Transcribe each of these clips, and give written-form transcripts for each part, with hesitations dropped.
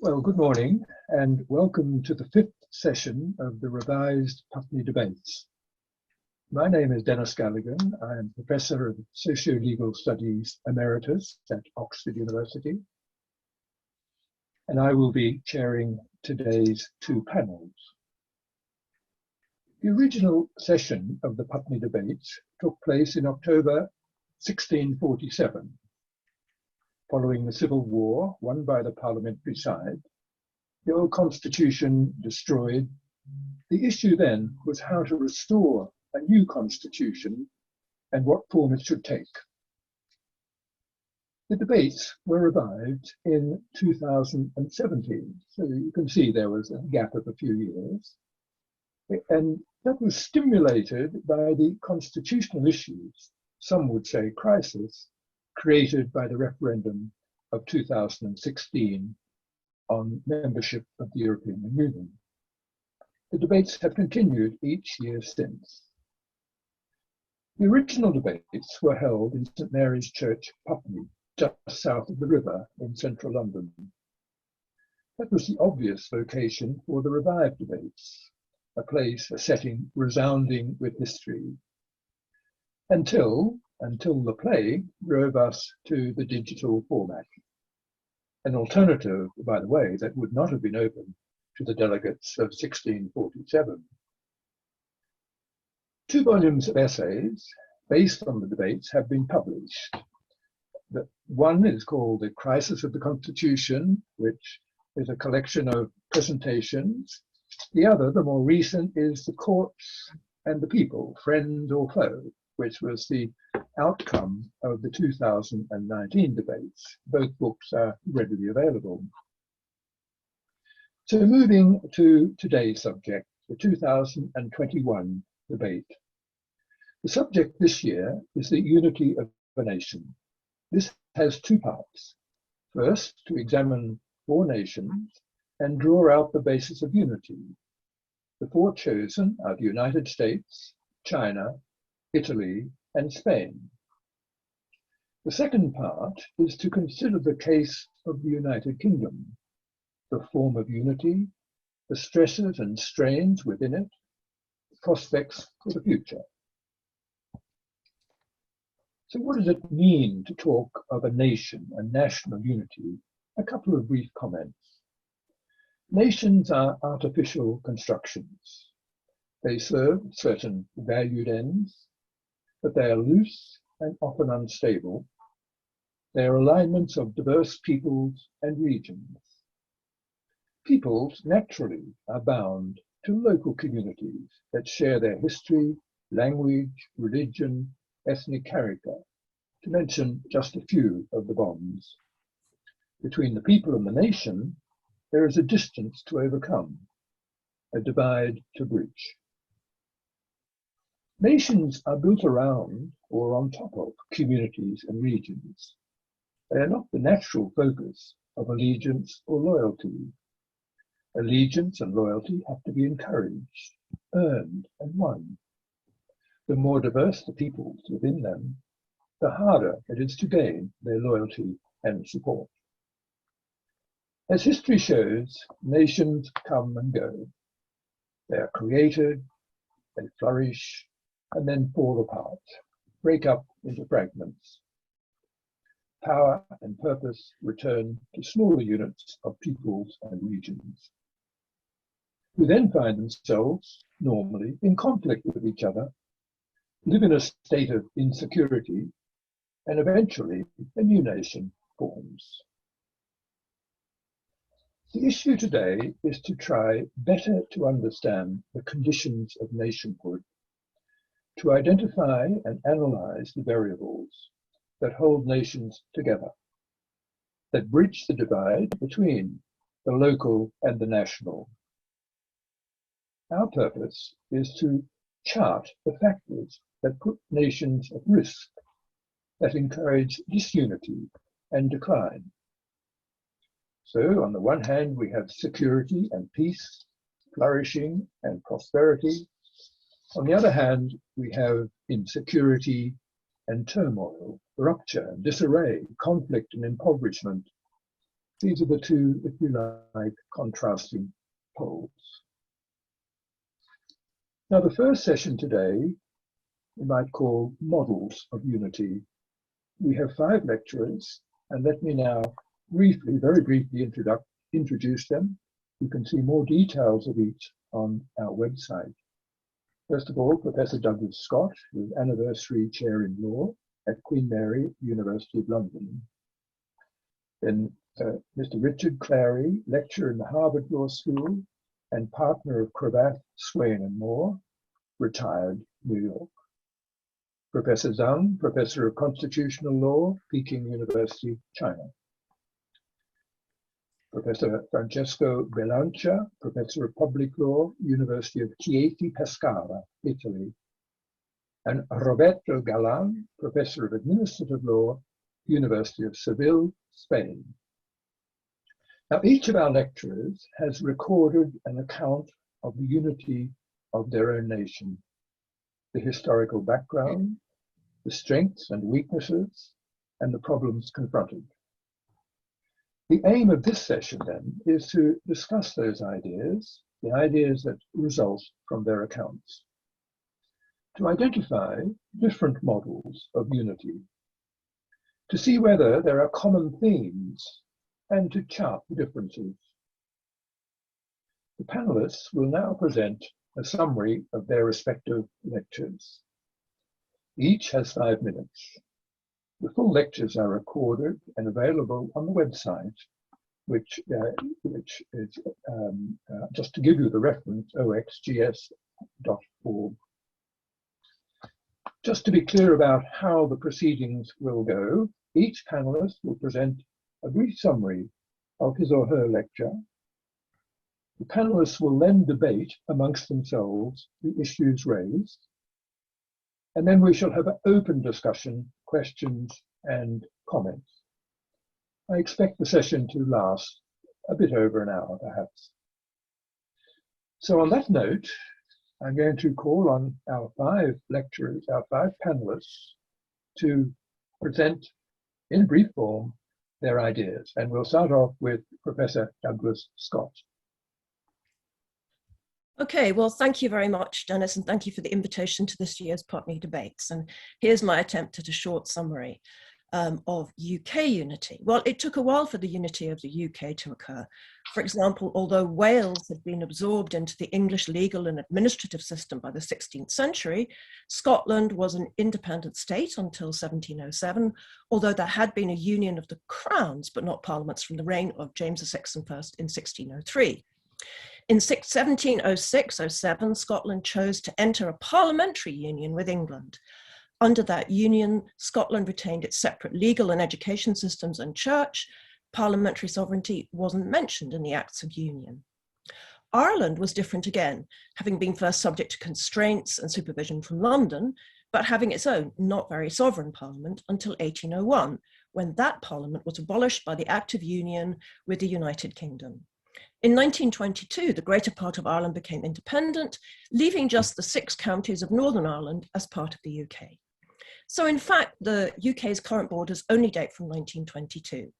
Well, good morning and welcome to the fifth session of the revised Putney Debates. My name is Denis Galligan. I am Professor of Socio-Legal Studies Emeritus at Oxford University, and I will be chairing today's two panels. The original session of the Putney Debates took place in October 1647. Following the Civil War won by the parliamentary side, the old constitution destroyed, the issue then was how to restore a new constitution and what form it should take. The debates were revived in 2017, so you can see there was a gap of a few years. And that was stimulated by the constitutional issues, some would say crisis, created by the referendum of 2016 on membership of the European Union. The debates have continued each year since. The original debates were held in St Mary's Church, Putney, just south of the river in central London. That was the obvious location for the revived debates, a setting resounding with history, until the plague drove us to the digital format. An alternative, by the way, that would not have been open to the delegates of 1647. 2 volumes of essays based on the debates have been published. The one is called The Crisis of the Constitution, which is a collection of presentations. The other, the more recent, is The Courts and the People, Friend or Foe, which was the outcome of the 2019 debates. Both books are readily available. So moving to today's subject, the 2021 debate. The subject this year is the unity of a nation. This has 2 parts. First, to examine 4 nations and draw out the basis of unity. The 4 chosen are the United States, China, Italy, and Spain. The second part is to consider the case of the United Kingdom, the form of unity, the stresses and strains within it, the prospects for the future. So what does it mean to talk of a nation and national unity? A couple of brief comments. Nations are artificial constructions. They serve certain valued ends, but they are loose and often unstable. They are alignments of diverse peoples and regions. Peoples naturally are bound to local communities that share their history, language, religion, ethnic character, to mention just a few of the bonds. Between the people and the nation, there is a distance to overcome, a divide to bridge. Nations are built around or on top of communities and regions. They are not the natural focus of allegiance or loyalty. Allegiance and loyalty have to be encouraged, earned, and won. The more diverse the peoples within them, the harder it is to gain their loyalty and support. As history shows, nations come and go. They are created, they flourish, and then fall apart, break up into fragments. Power and purpose return to smaller units of peoples and regions, who then find themselves, normally, in conflict with each other, live in a state of insecurity, and eventually a new nation forms. The issue today is to try better to understand the conditions of nationhood, to identify and analyze the variables that hold nations together, that bridge the divide between the local and the national. Our purpose is to chart the factors that put nations at risk, that encourage disunity and decline. So on the one hand, we have security and peace, flourishing and prosperity. On the other hand, we have insecurity and turmoil, rupture, disarray, conflict and impoverishment, These are the two, if you like, contrasting poles. Now, the first session today, we might call Models of Unity. We have 5 lecturers, and let me now briefly, very briefly introduce them. You can see more details of each on our website. First of all, Professor Douglas-Scott, who is Anniversary Chair in Law at Queen Mary, University of London. Then Mr. Richard Clary, Lecturer in the Harvard Law School and partner of Cravath, Swain and Moore, retired New York. Professor Zhang, Professor of Constitutional Law, Peking University, China. Professor Francesco Bilancia, Professor of Public Law, University of Chieti, Pescara, Italy. And Roberto Galan, Professor of Administrative Law, University of Seville, Spain. Now, each of our lecturers has recorded an account of the unity of their own nation, the historical background, the strengths and weaknesses, and the problems confronted. The aim of this session, then, is to discuss those ideas, the ideas that result from their accounts, to identify different models of unity, to see whether there are common themes, and to chart the differences. The panelists will now present a summary of their respective lectures. Each has 5 minutes. The full lectures are recorded and available on the website, which is, just to give you the reference, oxgs.org. Just to be clear about how the proceedings will go, each panelist will present a brief summary of his or her lecture. The panelists will then debate amongst themselves the issues raised, and then we shall have an open discussion, questions and comments. I expect the session to last a bit over an hour, perhaps. So on that note, I'm going to call on our 5 lecturers, our 5 panelists, to present in brief form their ideas. And we'll start off with Professor Douglas-Scott. Okay, well, thank you very much, Dennis, and thank you for the invitation to this year's Putney Debates. And here's my attempt at a short summary of UK unity. Well, it took a while for the unity of the UK to occur. For example, although Wales had been absorbed into the English legal and administrative system by the 16th century, Scotland was an independent state until 1707, although there had been a union of the crowns, but not parliaments from the reign of James VI and I in 1603. In 1706-07, Scotland chose to enter a parliamentary union with England. Under that union, Scotland retained its separate legal and education systems and church. Parliamentary sovereignty wasn't mentioned in the Acts of Union. Ireland was different again, having been first subject to constraints and supervision from London, but having its own not very sovereign parliament until 1801, when that parliament was abolished by the Act of Union with the United Kingdom. In 1922, the greater part of Ireland became independent, leaving just the 6 counties of Northern Ireland as part of the UK. So in fact, the UK's current borders only date from 1922.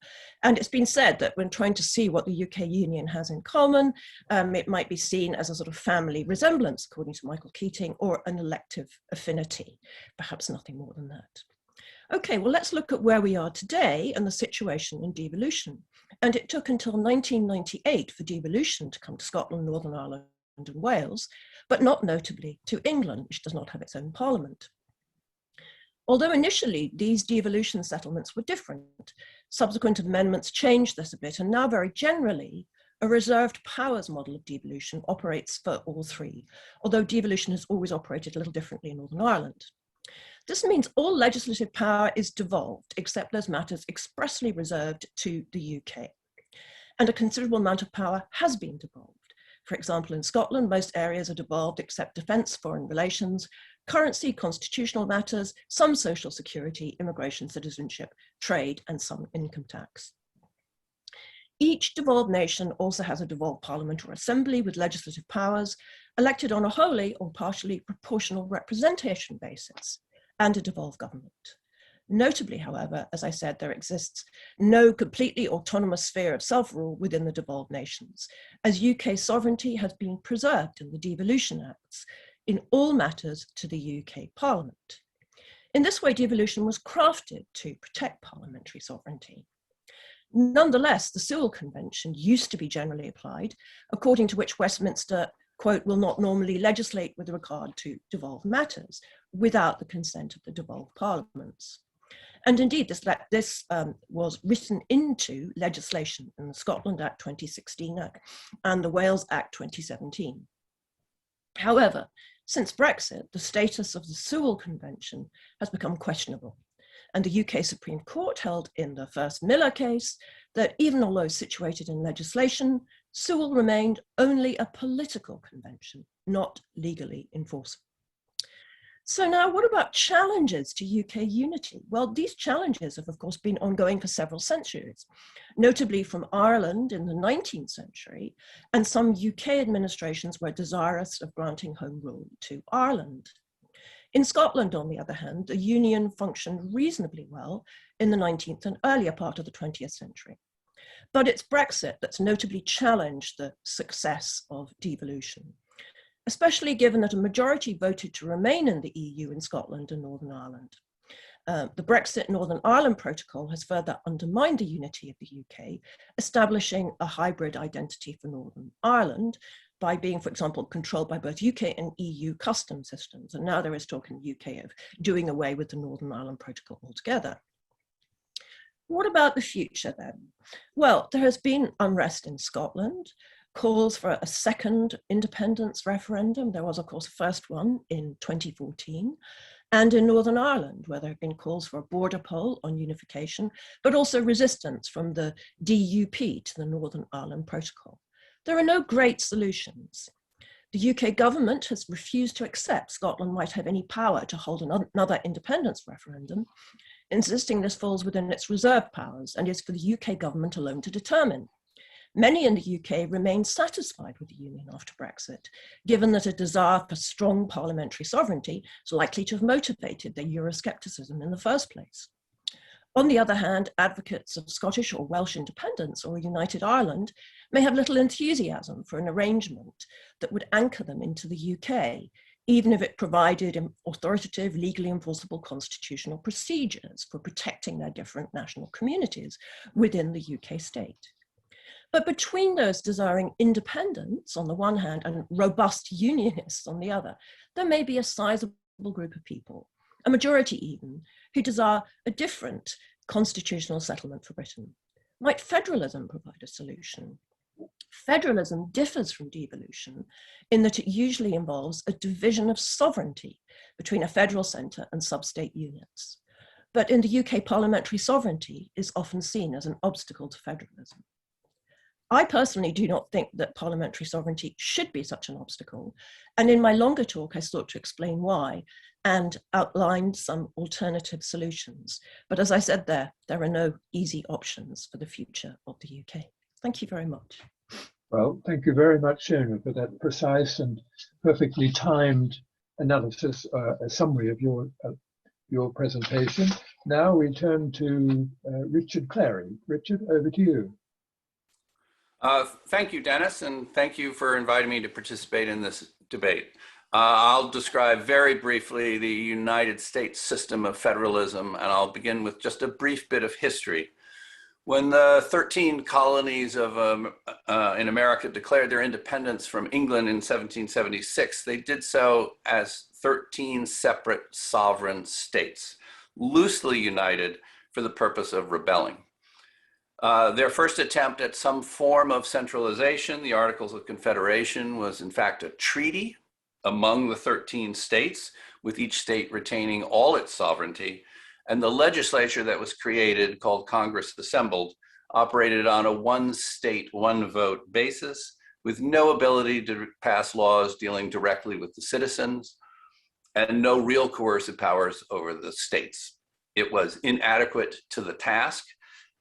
And it's been said that when trying to see what the UK Union has in common, it might be seen as a sort of family resemblance, according to Michael Keating, or an elective affinity, perhaps nothing more than that. Okay, well, let's look at where we are today and the situation in devolution. And it took until 1998 for devolution to come to Scotland, Northern Ireland and Wales, but not notably to England, which does not have its own parliament. Although initially these devolution settlements were different, subsequent amendments changed this a bit, and now very generally, a reserved powers model of devolution operates for all 3, although devolution has always operated a little differently in Northern Ireland. This means all legislative power is devolved, except those matters expressly reserved to the UK. And a considerable amount of power has been devolved. For example, in Scotland, most areas are devolved except defence, foreign relations, currency, constitutional matters, some social security, immigration, citizenship, trade, and some income tax. Each devolved nation also has a devolved parliament or assembly with legislative powers, elected on a wholly or partially proportional representation basis, and a devolved government. Notably, however, as I said, there exists no completely autonomous sphere of self-rule within the devolved nations, as UK sovereignty has been preserved in the Devolution Acts in all matters to the UK Parliament. In this way, devolution was crafted to protect parliamentary sovereignty. Nonetheless, the Sewell Convention used to be generally applied, according to which Westminster, quote, will not normally legislate with regard to devolved matters without the consent of the devolved parliaments. And indeed, this was written into legislation in the Scotland Act 2016 and the Wales Act 2017. However, since Brexit, the status of the Sewell Convention has become questionable. And the UK Supreme Court held in the first Miller case that even although situated in legislation, Sewell remained only a political convention, not legally enforceable. So now, what about challenges to UK unity? Well, these challenges have, of course, been ongoing for several centuries, notably from Ireland in the 19th century, and some UK administrations were desirous of granting home rule to Ireland. In Scotland, on the other hand, the union functioned reasonably well in the 19th and earlier part of the 20th century. But it's Brexit that's notably challenged the success of devolution, especially given that a majority voted to remain in the EU in Scotland and Northern Ireland. The Brexit Northern Ireland Protocol has further undermined the unity of the UK, establishing a hybrid identity for Northern Ireland by being, for example, controlled by both UK and EU customs systems. And now there is talk in the UK of doing away with the Northern Ireland Protocol altogether. What about the future then? Well, there has been unrest in Scotland, calls for a second independence referendum. There was, of course, a first one in 2014. And in Northern Ireland, where there have been calls for a border poll on unification, but also resistance from the DUP to the Northern Ireland Protocol. There are no great solutions. The UK government has refused to accept Scotland might have any power to hold another independence referendum, insisting this falls within its reserve powers and is for the UK government alone to determine. Many in the UK remain satisfied with the union after Brexit, given that a desire for strong parliamentary sovereignty is likely to have motivated their Euroscepticism in the first place. On the other hand, advocates of Scottish or Welsh independence or a united Ireland may have little enthusiasm for an arrangement that would anchor them into the UK, even if it provided authoritative, legally enforceable constitutional procedures for protecting their different national communities within the UK state. But between those desiring independence on the one hand and robust unionists on the other, there may be a sizable group of people, a majority even, who desire a different constitutional settlement for Britain. Might federalism provide a solution? Federalism differs from devolution in that it usually involves a division of sovereignty between a federal centre and sub-state units. But in the UK, parliamentary sovereignty is often seen as an obstacle to federalism. I personally do not think that parliamentary sovereignty should be such an obstacle. And in my longer talk, I sought to explain why and outlined some alternative solutions. But as I said there are no easy options for the future of the UK. Thank you very much. Well, thank you very much, Sionaidh, for that precise and perfectly timed analysis, a summary of your presentation. Now we turn to Richard Clary. Richard, over to you. Thank you, Dennis, and thank you for inviting me to participate in this debate. I'll describe very briefly the United States system of federalism, and I'll begin with just a brief bit of history. When the 13 colonies in America declared their independence from England in 1776, they did so as 13 separate sovereign states, loosely united for the purpose of rebelling. Their first attempt at some form of centralization, the Articles of Confederation, was in fact a treaty among the 13 states, with each state retaining all its sovereignty. And the legislature that was created, called Congress Assembled, operated on a one state, one vote basis, with no ability to pass laws dealing directly with the citizens and no real coercive powers over the states. It was inadequate to the task.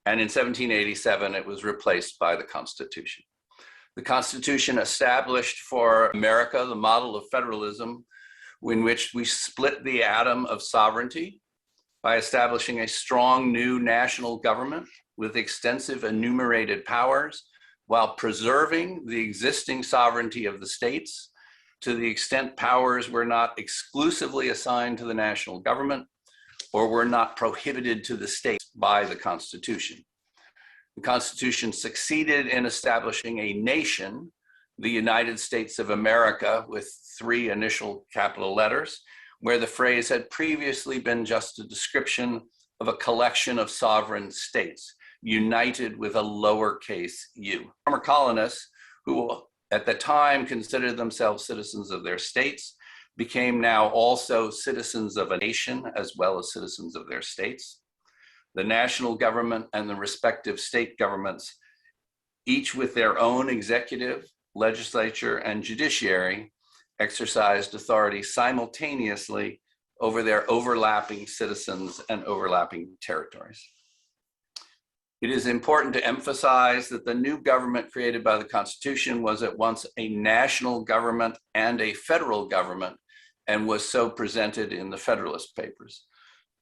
And in 1787, it was replaced by the Constitution. The Constitution established for America the model of federalism in which we split the atom of sovereignty by establishing a strong new national government with extensive enumerated powers while preserving the existing sovereignty of the states to the extent powers were not exclusively assigned to the national government or were not prohibited to the states by the Constitution. The Constitution succeeded in establishing a nation, the United States of America, with 3 initial capital letters, where the phrase had previously been just a description of a collection of sovereign states, united with a lowercase u. Former colonists, who at the time considered themselves citizens of their states, became now also citizens of a nation as well as citizens of their states. The national government and the respective state governments, each with their own executive, legislature, and judiciary, exercised authority simultaneously over their overlapping citizens and overlapping territories. It is important to emphasize that the new government created by the Constitution was at once a national government and a federal government, and was so presented in the Federalist Papers.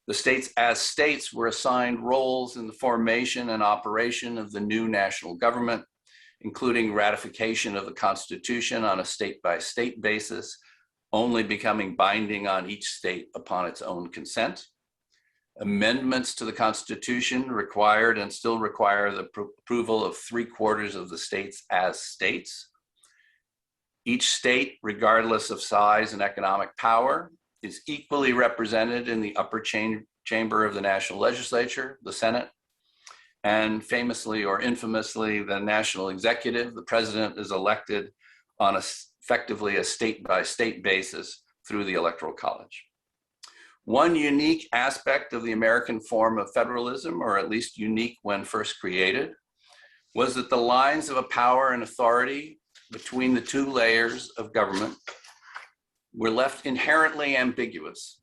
The states as states were assigned roles in the formation and operation of the new national government, including ratification of the Constitution on a state-by-state basis, only becoming binding on each state upon its own consent. Amendments to the Constitution required and still require the approval of 3/4 of the states as states. Each state, regardless of size and economic power, is equally represented in the upper chamber of the national legislature, the Senate, and famously or infamously, the national executive, the president, is elected on effectively a state-by-state basis through the Electoral College. One unique aspect of the American form of federalism, or at least unique when first created, was that the lines of power and authority between the 2 layers of government were left inherently ambiguous.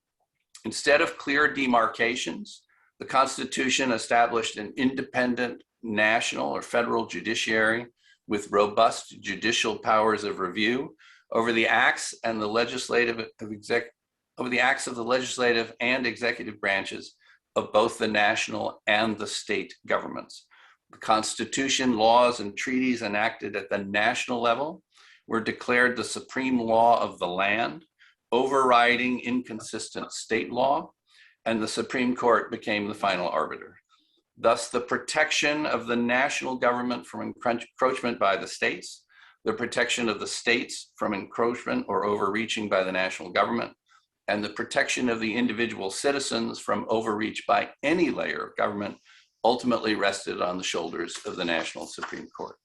Instead of clear demarcations, the Constitution established an independent national or federal judiciary with robust judicial powers of review over the acts and the legislative and executive branches of both the national and the state governments. The Constitution, laws, and treaties enacted at the national level were declared the supreme law of the land, overriding inconsistent state law, and the Supreme Court became the final arbiter. Thus, the protection of the national government from encroachment by the states, the protection of the states from encroachment or overreaching by the national government, and the protection of the individual citizens from overreach by any layer of government ultimately rested on the shoulders of the National Supreme Court.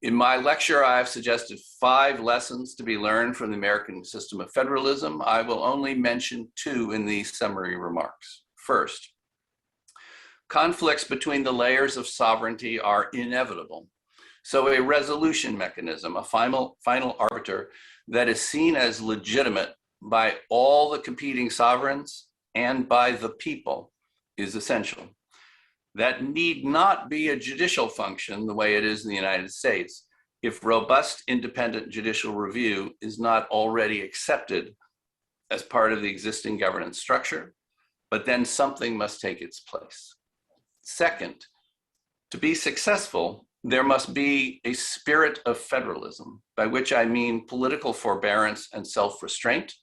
In my lecture, I have suggested 5 lessons to be learned from the American system of federalism. I will only mention 2 in these summary remarks. First, conflicts between the layers of sovereignty are inevitable. So a resolution mechanism, a final arbiter that is seen as legitimate by all the competing sovereigns and by the people is essential. That need not be a judicial function the way it is in the United States if robust independent judicial review is not already accepted as part of the existing governance structure, but then something must take its place. Second, to be successful, there must be a spirit of federalism, by which I mean political forbearance and self-restraint,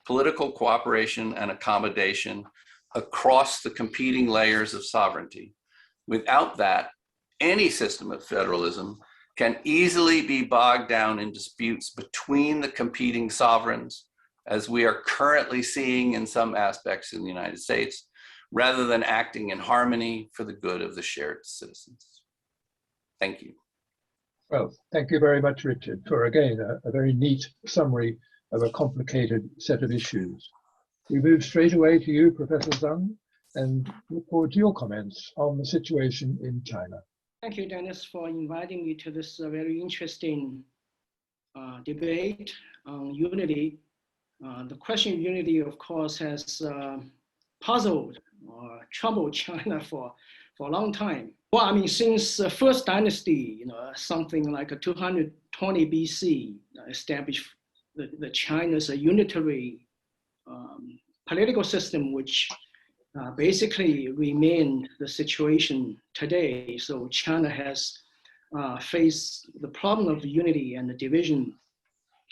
political cooperation and accommodation across the competing layers of sovereignty. Without that, any system of federalism can easily be bogged down in disputes between the competing sovereigns, as we are currently seeing in some aspects in the United States, rather than acting in harmony for the good of the shared citizens. Thank you. Well, thank you very much, Richard, for again a very neat summary of a complicated set of issues. We move straight away to you, Professor Zhang, and look forward to your comments on the situation in China. Thank you, Dennis, for inviting me to this very interesting debate on unity. The question of unity, of course, has puzzled or troubled China for a long time. Well, I mean, since the first dynasty, something like 220 BC, established the China's unitary political system, which basically remain the situation today. So China has faced the problem of unity and the division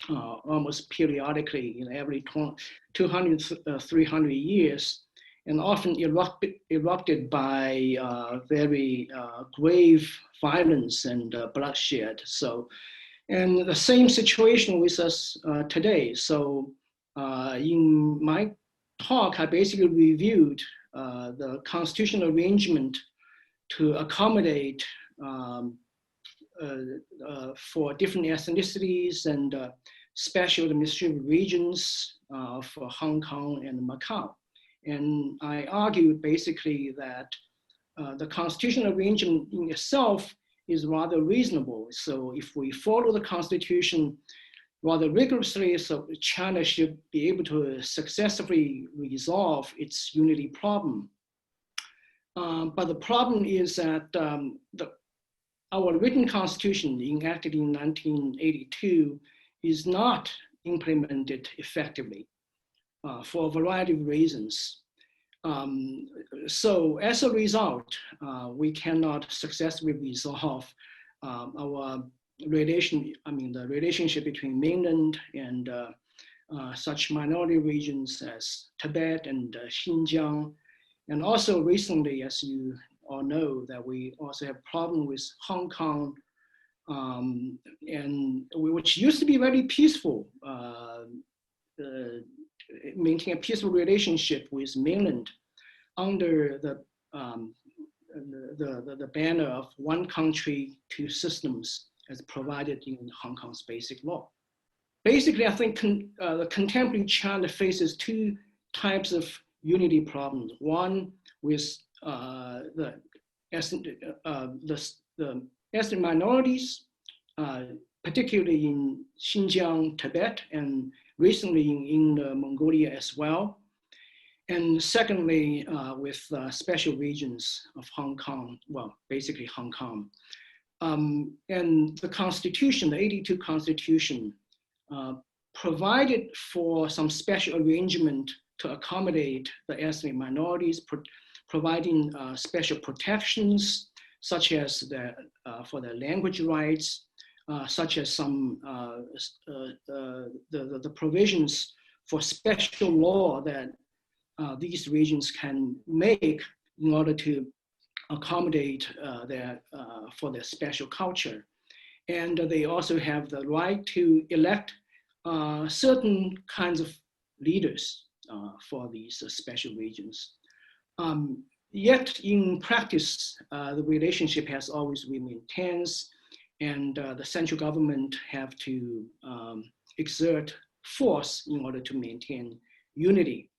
almost periodically in every 200, 300 years, and often erupted by very grave violence and bloodshed. So, and the same situation with us today. So in my talk, I basically reviewed the constitutional arrangement to accommodate for different ethnicities and special administrative regions for Hong Kong and Macau. And I argued basically that the constitutional arrangement in itself is rather reasonable. So if we follow the constitution rather rigorously, so China should be able to successfully resolve its unity problem. But the problem is that our written constitution enacted in 1982 is not implemented effectively for a variety of reasons. So as a result, we cannot successfully resolve our the relationship between mainland and such minority regions as Tibet and Xinjiang. And also recently, as you all know, that we also have problem with Hong Kong, and which used to be very peaceful, maintain a peaceful relationship with mainland under the banner of one country, two systems as provided in Hong Kong's basic law. Basically, I think the contemporary China faces two types of unity problems. One with the ethnic minorities, particularly in Xinjiang, Tibet, and recently in Mongolia as well. And secondly, with special regions of Hong Kong, well, basically Hong Kong. And the Constitution, the 82 Constitution, provided for some special arrangement to accommodate the ethnic minorities, providing special protections, such as for their language rights, such as some the provisions for special law that these regions can make in order to accommodate for their special culture. And they also have the right to elect certain kinds of leaders for these special regions. Yet in practice, the relationship has always remained tense, and the central government have to exert force in order to maintain unity.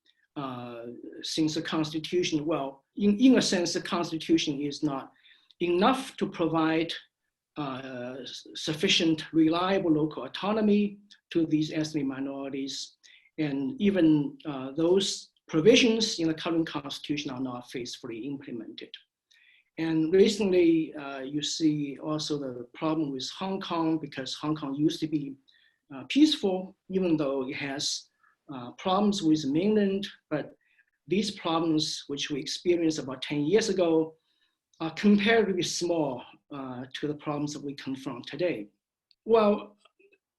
Since the Constitution, well, in a sense, the Constitution is not enough to provide sufficient reliable local autonomy to these ethnic minorities. And even those provisions in the current Constitution are not faithfully implemented. And recently, you see also the problem with Hong Kong, because Hong Kong used to be peaceful, even though it has problems with mainland, but these problems, which we experienced about 10 years ago, are comparatively small to the problems that we confront today. Well,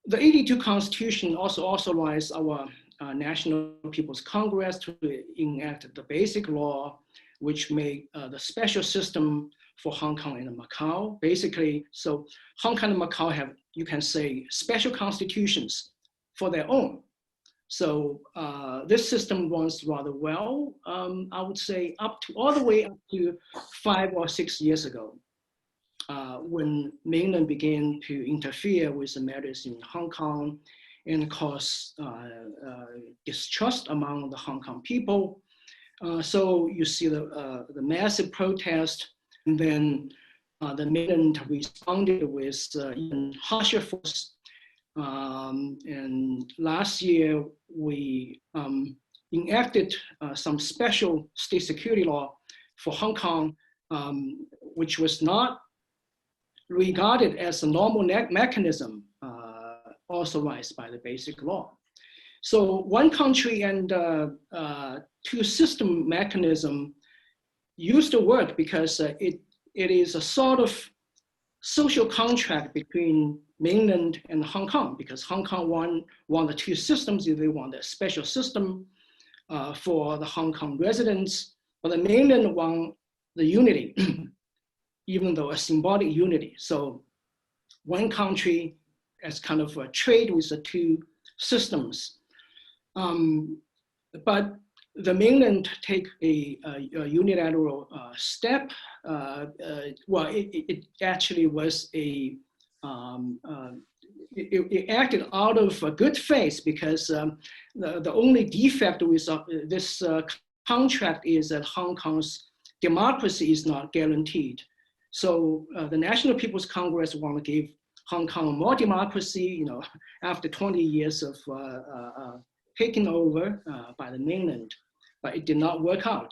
the 82 Constitution also authorized our National People's Congress to enact the basic law, which made the special system for Hong Kong and Macau. Basically, so Hong Kong and Macau have, you can say, special constitutions for their own. So this system runs rather well, I would say all the way up to 5 or 6 years ago, when mainland began to interfere with the matters in Hong Kong and cause distrust among the Hong Kong people. So you see the massive protest, and then the mainland responded with even harsher force. And last year, we enacted some special state security law for Hong Kong, which was not regarded as a normal mechanism authorized by the basic law. So one country and two system mechanism used to work because it is a sort of social contract between mainland and Hong Kong, because Hong Kong want the two systems. They want a special system for the Hong Kong residents, but the mainland want the unity, even though a symbolic unity. So one country as kind of a trade with the two systems. But the mainland take a unilateral step. Well, it actually was it acted out of good faith, because the only defect with this contract is that Hong Kong's democracy is not guaranteed. So the National People's Congress want to give Hong Kong more democracy, after 20 years of taken over by the mainland. But it did not work out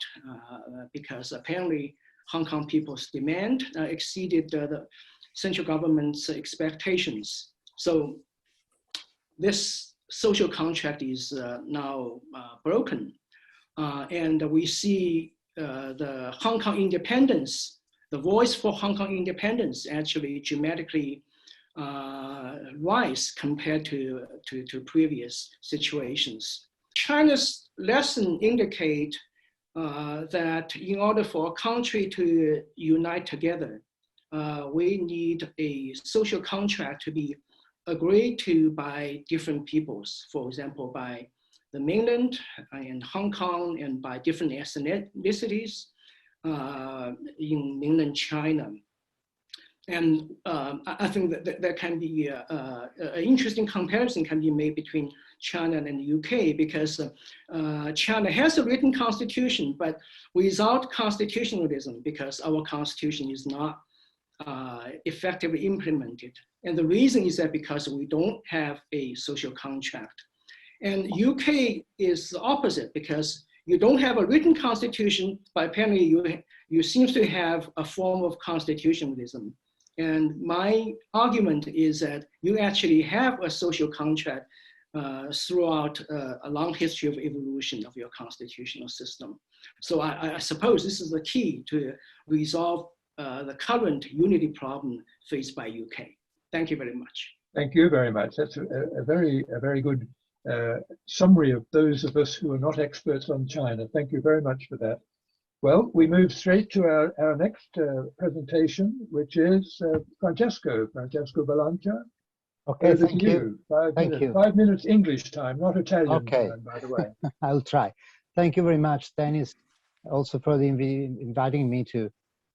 because apparently Hong Kong people's demand exceeded the central government's expectations. So this social contract is now broken. And we see the Hong Kong independence, the voice for Hong Kong independence actually dramatically rise compared to previous situations. China's lesson indicate that in order for a country to unite together, we need a social contract to be agreed to by different peoples. For example, by the mainland and Hong Kong, and by different ethnicities in mainland China. And I think that there can be an interesting comparison can be made between China and the UK, because China has a written constitution, but without constitutionalism, because our constitution is not effectively implemented. And the reason is that because we don't have a social contract. And UK is the opposite, because you don't have a written constitution, but apparently you seem to have a form of constitutionalism. And my argument is that you actually have a social contract throughout a long history of evolution of your constitutional system. So I suppose this is the key to resolve the current unity problem faced by UK. Thank you very much. Thank you very much. That's a very good summary of those of us who are not experts on China. Thank you very much for that. Well, we move straight to our next presentation, which is Francesco Bilancia. Okay, thank you. 5 thank minutes. you. 5 minutes English time, not Italian time, by the way. I'll try. Thank you very much, Denis, also for inviting me to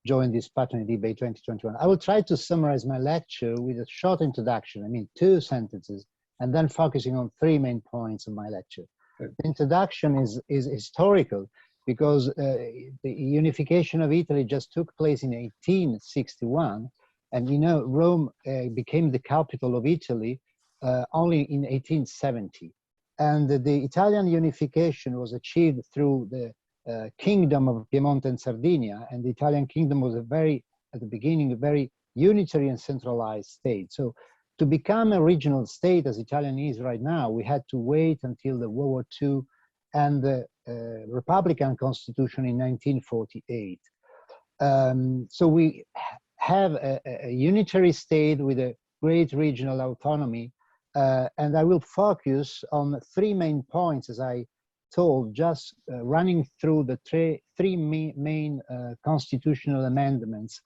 join this Putney Debate 2021. I will try to summarize my lecture with a short introduction, 2 sentences, and then focusing on 3 main points of my lecture. Okay. The introduction is historical, because the unification of Italy just took place in 1861, and Rome became the capital of Italy only in 1870. And the Italian unification was achieved through the kingdom of Piedmont and Sardinia, and the Italian kingdom was at the beginning, a very unitary and centralized state. So to become a regional state, as Italian is right now, we had to wait until the World War II and the Republican Constitution in 1948. So we have a unitary state with a great regional autonomy, and I will focus on 3 main points, as I told, just running through the three main constitutional amendments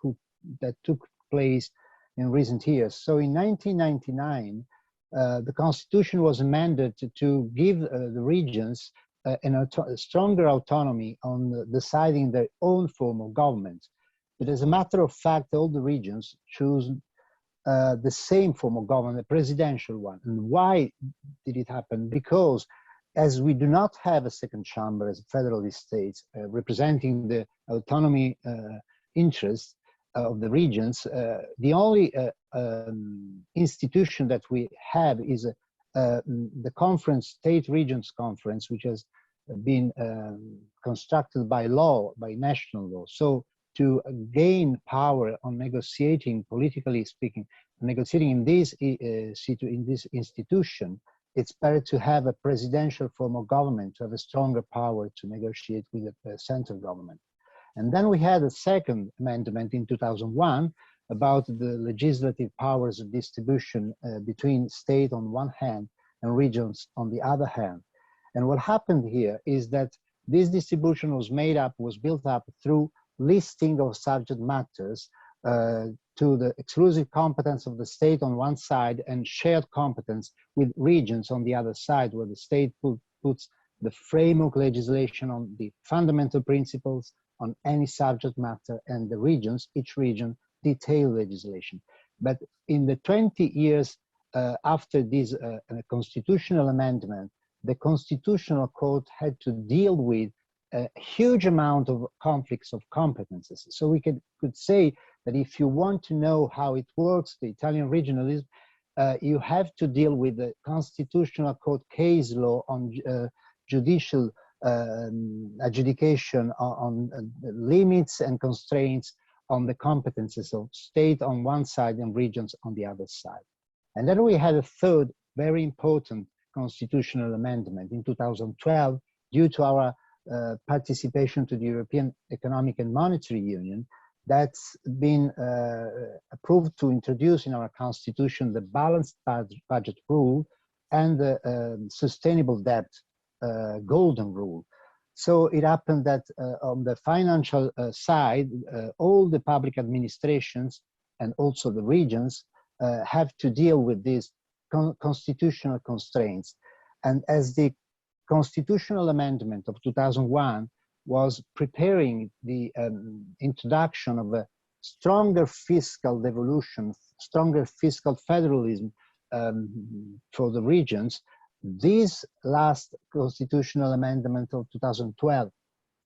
that took place in recent years. So in 1999, the Constitution was amended to give the regions a stronger autonomy on deciding their own form of government. But as a matter of fact, all the regions choose the same form of government, a presidential one. And why did it happen? Because as we do not have a second chamber as federalist states representing the autonomy interests of the regions, the only institution that we have is the conference, State Regions Conference, which has been constructed by law, by national law. So to gain power on negotiating, politically speaking, negotiating in this institution, it's better to have a presidential form of government, to have a stronger power to negotiate with the central government. And then we had a second amendment in 2001 about the legislative powers of distribution between state on one hand and regions on the other hand. And what happened here is that this distribution was built up through listing of subject matters to the exclusive competence of the state on one side and shared competence with regions on the other side, where the state puts the framework legislation on the fundamental principles on any subject matter, and the regions, each region, detailed legislation. But in the 20 years after this constitutional amendment, the Constitutional Court had to deal with a huge amount of conflicts of competences. So we could say that if you want to know how it works, the Italian regionalism, you have to deal with the Constitutional Court case law on judicial adjudication on limits and constraints on the competences of state on one side and regions on the other side. And then we had a third very important constitutional amendment in 2012 due to our participation to the European Economic and Monetary Union, that's been approved to introduce in our constitution the balanced budget rule and the sustainable debt golden rule. So it happened that on the financial side, all the public administrations and also the regions have to deal with these constitutional constraints. And as the constitutional amendment of 2001 was preparing the introduction of a stronger fiscal devolution, stronger fiscal federalism for the regions, this last constitutional amendment of 2012,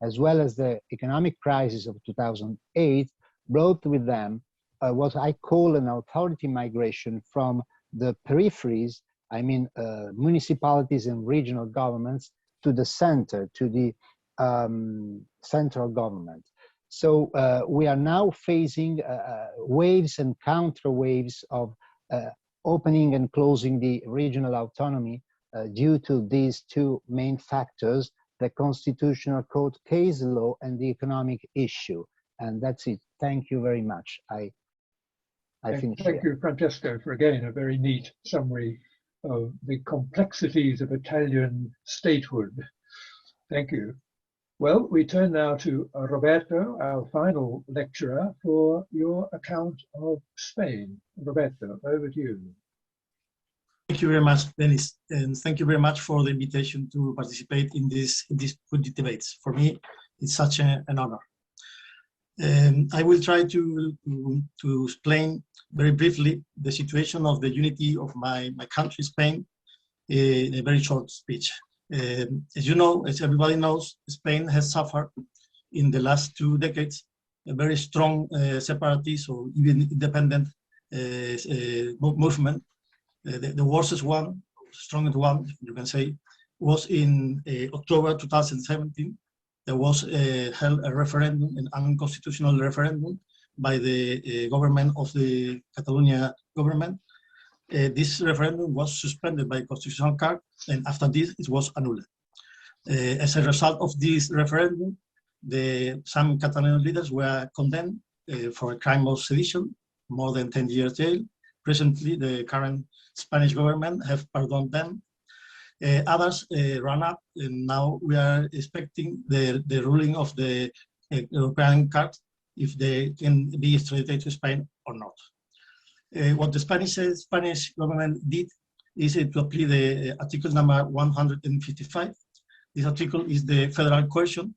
as well as the economic crisis of 2008, brought with them what I call an authority migration from the peripheries, I mean municipalities and regional governments, to the center, to the central government. So we are now facing waves and counter waves of opening and closing the regional autonomy due to these two main factors, the Constitutional Court case law and the economic issue. And that's it. Thank you very much. I finish Thank you, Francesco, for again a very neat summary of the complexities of Italian statehood. Thank you. Well, we turn now to Roberto, our final lecturer, for your account of Spain. Roberto, over to you. Thank you very much, Denis, and thank you very much for the invitation to participate in these Putney debates. For me, it's such an honor. I will try to explain very briefly the situation of the unity of my country, Spain, in a very short speech. As you know, as everybody knows, Spain has suffered in the last 2 decades a very strong separatist or even independent movement. The worst one, strongest one, you can say, was in October 2017. There was held a referendum, an unconstitutional referendum by the government of the Catalonia government. This referendum was suspended by Constitutional Court, and after this, it was annulled. As a result of this referendum, some Catalan leaders were condemned for a crime of sedition, more than 10 years jail. Presently, the current Spanish government have pardoned them. Others ran up, and now we are expecting the ruling of the European Court if they can be extradited to Spain or not. What the Spanish government did is to apply the article number 155. This article is the federal coercion.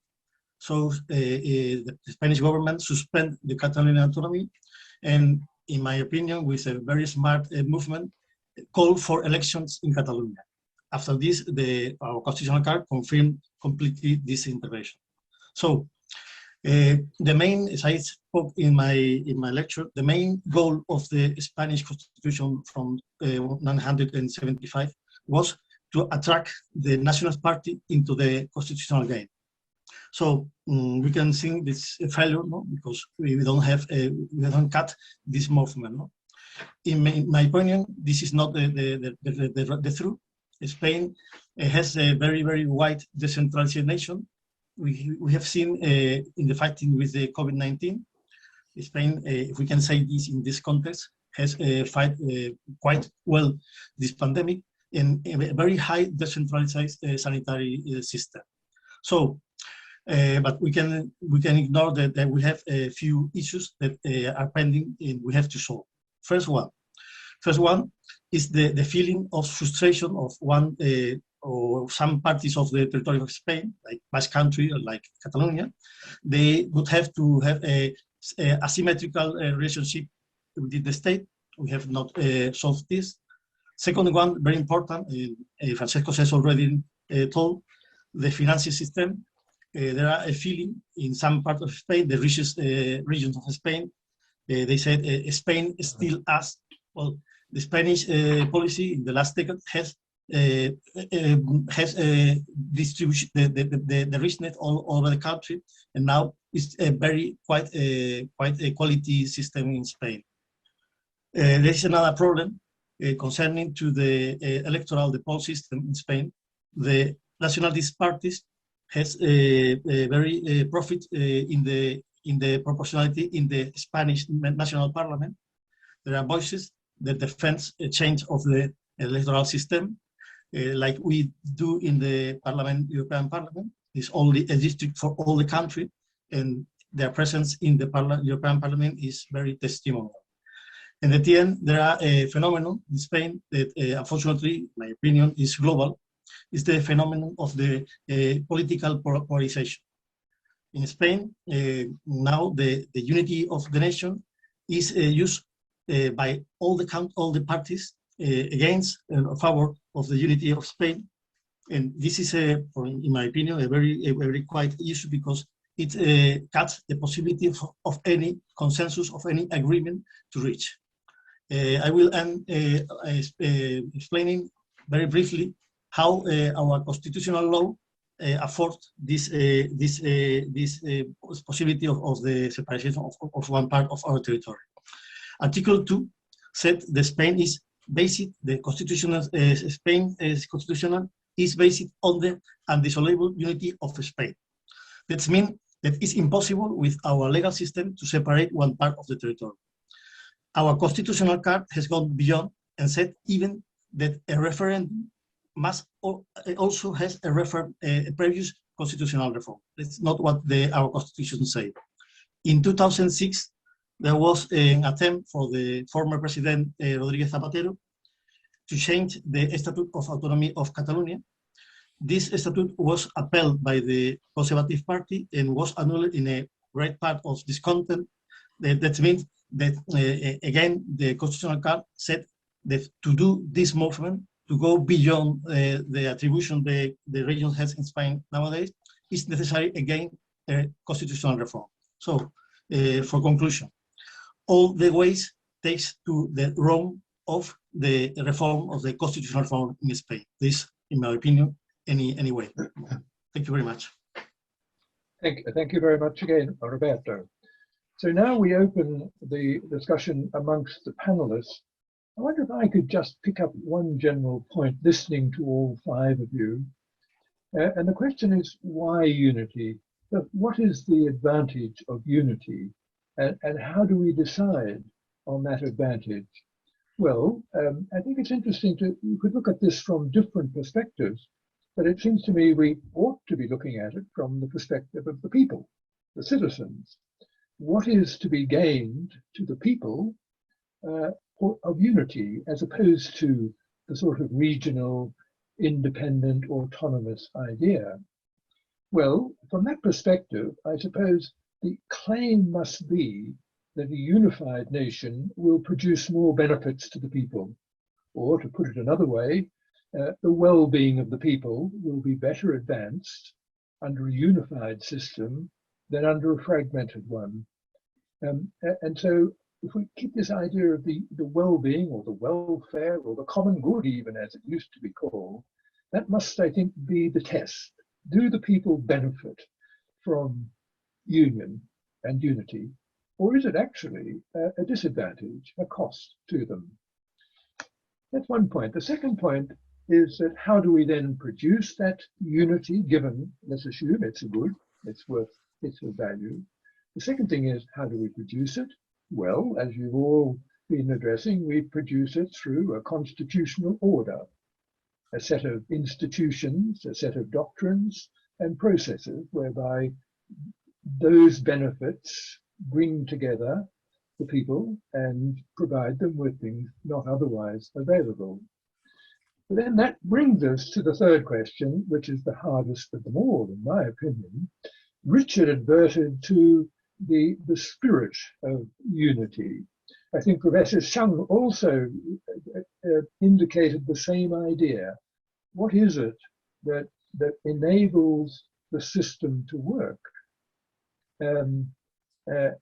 So the Spanish government suspend the Catalan autonomy, and in my opinion, with a very smart movement, call for elections in Catalonia. After this, our Constitutional Court confirmed completely this intervention. So the main, as I spoke in my lecture, the main goal of the Spanish Constitution from 1975 was to attract the Nationalist Party into the constitutional game. So we can think this a failure, no? Because we don't cut this movement. No? In my opinion, this is not the truth. Spain has a very, very wide decentralization. We have seen in the fighting with the COVID-19, Spain, if we can say this in this context, has fight quite well this pandemic in a very high decentralized sanitary system. So, but we can ignore that we have a few issues that are pending and we have to solve. First one is the feeling of frustration of one or some parties of the territory of Spain, like Basque Country or like Catalonia. They would have to have a asymmetrical relationship with the state. We have not solved this. Second one, very important, Francesco has already told, the financial system. There are a feeling in some part of Spain, the richest regions of Spain, they said Spain still has, well, the Spanish policy in the last decade has distributed the richness all over the country, and now it's a very quite a quality system in Spain. There is another problem concerning to the electoral, the poll system in Spain. The nationalist parties has a very profit in the proportionality in the Spanish national parliament. There are voices that defend a change of the electoral system, like we do in the European Parliament. It's only a district for all the country, and their presence in the European Parliament is very testimonial. And at the end, there are a phenomenon in Spain that, unfortunately, in my opinion, is global. It's the phenomenon of the political polarization. In Spain, now the unity of the nation is used by all the parties against and favor of the unity of Spain, and this is in my opinion, a very quite issue, because it cuts the possibility of any consensus, of any agreement to reach. I will end explaining very briefly how our constitutional law affords this possibility of the separation of one part of our territory. Article 2 said that Spain is based, the constitutional Spain is constitutional is based on the indissoluble unity of Spain. That means that it's impossible with our legal system to separate one part of the territory. Our constitutional card has gone beyond and said even that a referendum must also has a previous constitutional reform. That's not what our constitution say. In 2006, there was an attempt for the former president Rodríguez Zapatero to change the Statute of Autonomy of Catalonia. This statute was upheld by the Conservative Party and was annulled in a great part of this content. That means that, again, the constitutional card said that to do this movement, to go beyond the attribution the region has in Spain nowadays, is necessary, again, a constitutional reform. So, for conclusion, all the ways takes to the wrong of the reform of the constitutional reform in Spain. This, in my opinion, anyway. Thank you very much. Thank you very much again, Roberto. So now we open the discussion amongst the panelists. I wonder if I could just pick up one general point, listening to all five of you. And the question is, why unity? What is the advantage of unity? And how do we decide on that advantage? Well, I think it's interesting you could look at this from different perspectives, but it seems to me we ought to be looking at it from the perspective of the people, the citizens. What is to be gained to the people of unity, as opposed to the sort of regional, independent, autonomous idea? Well, from that perspective, I suppose the claim must be that a unified nation will produce more benefits to the people. Or, to put it another way, the well-being of the people will be better advanced under a unified system than under a fragmented one. And so if we keep this idea of the well-being or the welfare or the common good, even as it used to be called, that must, I think, be the test. Do the people benefit from union and unity, or is it actually a disadvantage, a cost to them? That's one point. The second point is that how do we then produce that unity, given, let's assume it's a good, it's of value. The second thing is, how do we produce it? Well, as you've all been addressing, we produce it through a constitutional order, a set of institutions, a set of doctrines and processes whereby those benefits bring together the people and provide them with things not otherwise available. But then that brings us to the third question, which is the hardest of them all, in my opinion. Richard adverted to the spirit of unity. I think Professor Zhang also indicated the same idea. What is it that enables the system to work?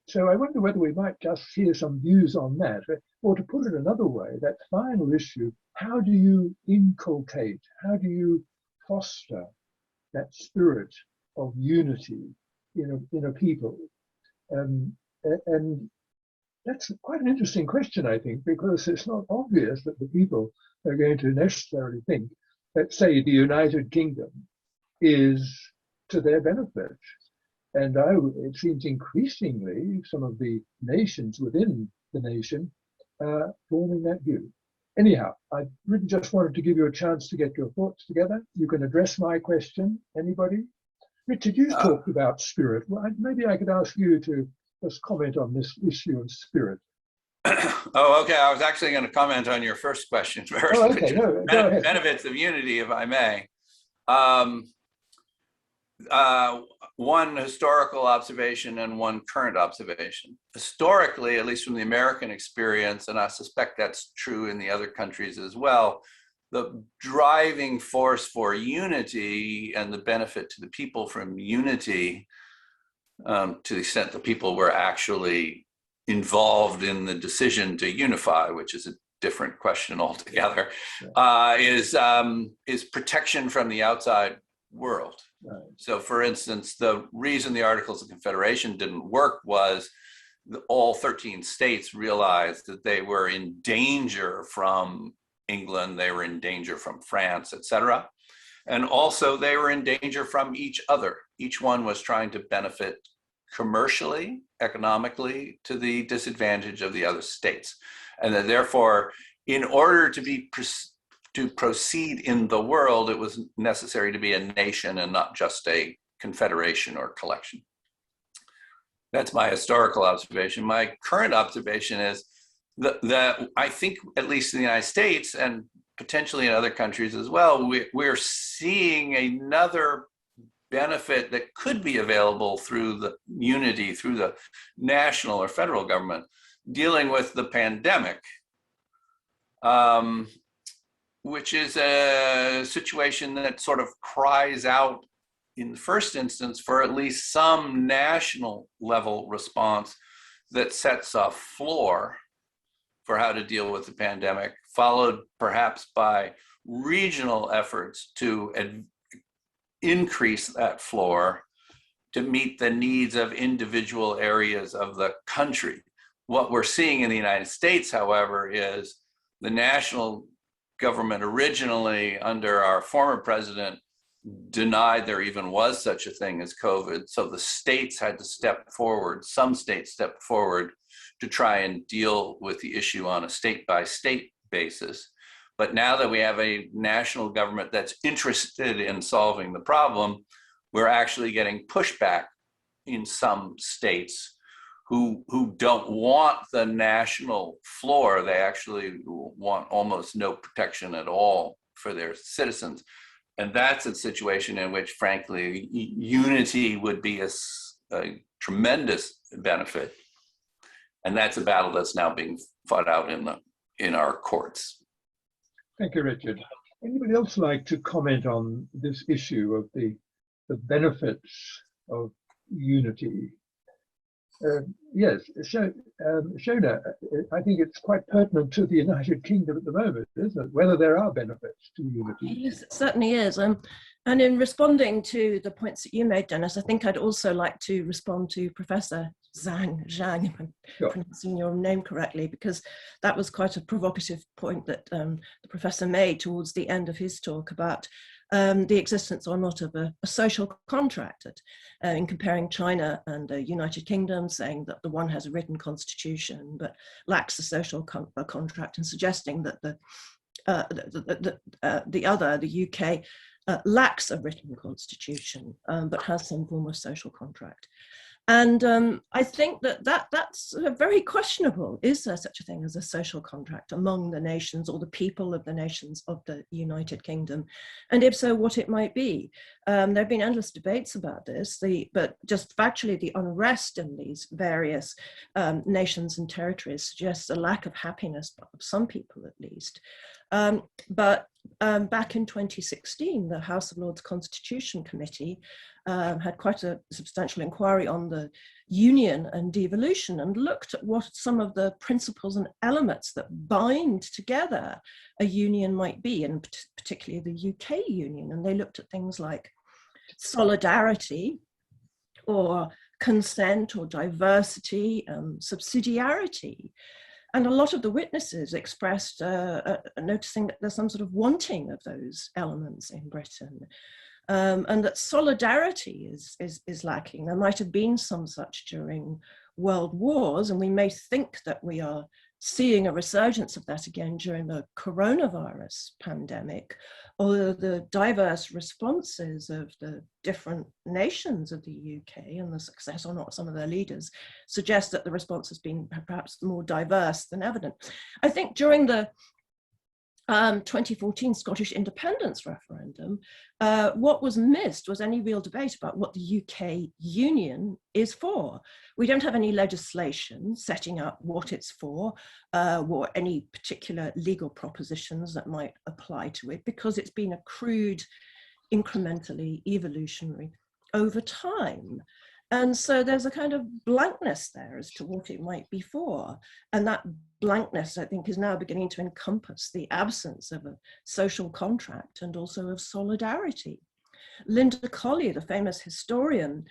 So I wonder whether we might just hear some views on that, or to put it another way, that final issue, how do you inculcate, how do you foster that spirit of unity in a people? And that's quite an interesting question, I think, because it's not obvious that the people are going to necessarily think that, say, the United Kingdom is to their benefit. And it seems increasingly some of the nations within the nation are forming that view. Anyhow, I really just wanted to give you a chance to get your thoughts together. You can address my question. Anybody? Richard, you talked about spirit. Well, maybe I could ask you to just comment on this issue of spirit. Oh, okay. I was actually going to comment on your first question first. Oh, okay. No, go ahead. Benefits of unity, if I may. One historical observation and one current observation. Historically, at least from the American experience, and I suspect that's true in the other countries as well, the driving force for unity and the benefit to the people from unity, to the extent that people were actually involved in the decision to unify, which is a different question altogether, is protection from the outside world. Right. So, for instance, the reason the Articles of Confederation didn't work was all 13 states realized that they were in danger from England, they were in danger from France, etc. And also they were in danger from each other. Each one was trying to benefit commercially, economically, to the disadvantage of the other states. And that therefore, in order to proceed in the world, it was necessary to be a nation and not just a confederation or collection. That's my historical observation. My current observation is that I think, at least in the United States and potentially in other countries as well, we're seeing another benefit that could be available through the unity, through the national or federal government, dealing with the pandemic. Which is a situation that sort of cries out in the first instance for at least some national level response that sets a floor for how to deal with the pandemic, followed perhaps by regional efforts to increase that floor to meet the needs of individual areas of the country. What we're seeing in the United States, however, is the national government originally under our former president denied there even was such a thing as COVID. So the states had to step forward, some states stepped forward to try and deal with the issue on a state-by-state basis. But now that we have a national government that's interested in solving the problem, we're actually getting pushback in some states who don't want the national floor. They actually want almost no protection at all for their citizens. And that's a situation in which, frankly, unity would be a tremendous benefit. And that's a battle that's now being fought out in our courts. Thank you, Richard. Anybody else like to comment on this issue of the benefits of unity? Yes, Sionaidh, I think it's quite pertinent to the United Kingdom at the moment, isn't it? Whether there are benefits to unity. Yes, it certainly is. And in responding to the points that you made, Denis, I think I'd also like to respond to Professor Zhang, if I'm Sure. pronouncing your name correctly, because that was quite a provocative point that the professor made towards the end of his talk about the existence or not of a social contract in comparing China and the United Kingdom, saying that the one has a written constitution but lacks a social contract, and suggesting that the other, the UK, lacks a written constitution but has some form of social contract. And I think that's very questionable. Is there such a thing as a social contract among the nations or the people of the nations of the United Kingdom? And if so, what it might be? There have been endless debates about this, but just factually, the unrest in these various nations and territories suggests a lack of happiness of some people at least. But back in 2016, the House of Lords Constitution Committee had quite a substantial inquiry on the union and devolution, and looked at what some of the principles and elements that bind together a union might be, and particularly the UK union. And they looked at things like solidarity, or consent, or diversity, subsidiarity. And a lot of the witnesses expressed noticing that there's some sort of wanting of those elements in Britain, and that solidarity is lacking. There might have been some such during world wars, and we may think that we are seeing a resurgence of that again during the coronavirus pandemic, or the diverse responses of the different nations of the UK and the success or not some of their leaders suggest that the response has been perhaps more diverse than evident. I think during the 2014 Scottish independence referendum, what was missed was any real debate about what the UK union is for. We don't have any legislation setting up what it's for, or any particular legal propositions that might apply to it, because it's been accrued incrementally, evolutionary over time. And so there's a kind of blankness there as to what it might be for. And that blankness, I think, is now beginning to encompass the absence of a social contract and also of solidarity. Linda Colley, the famous historian,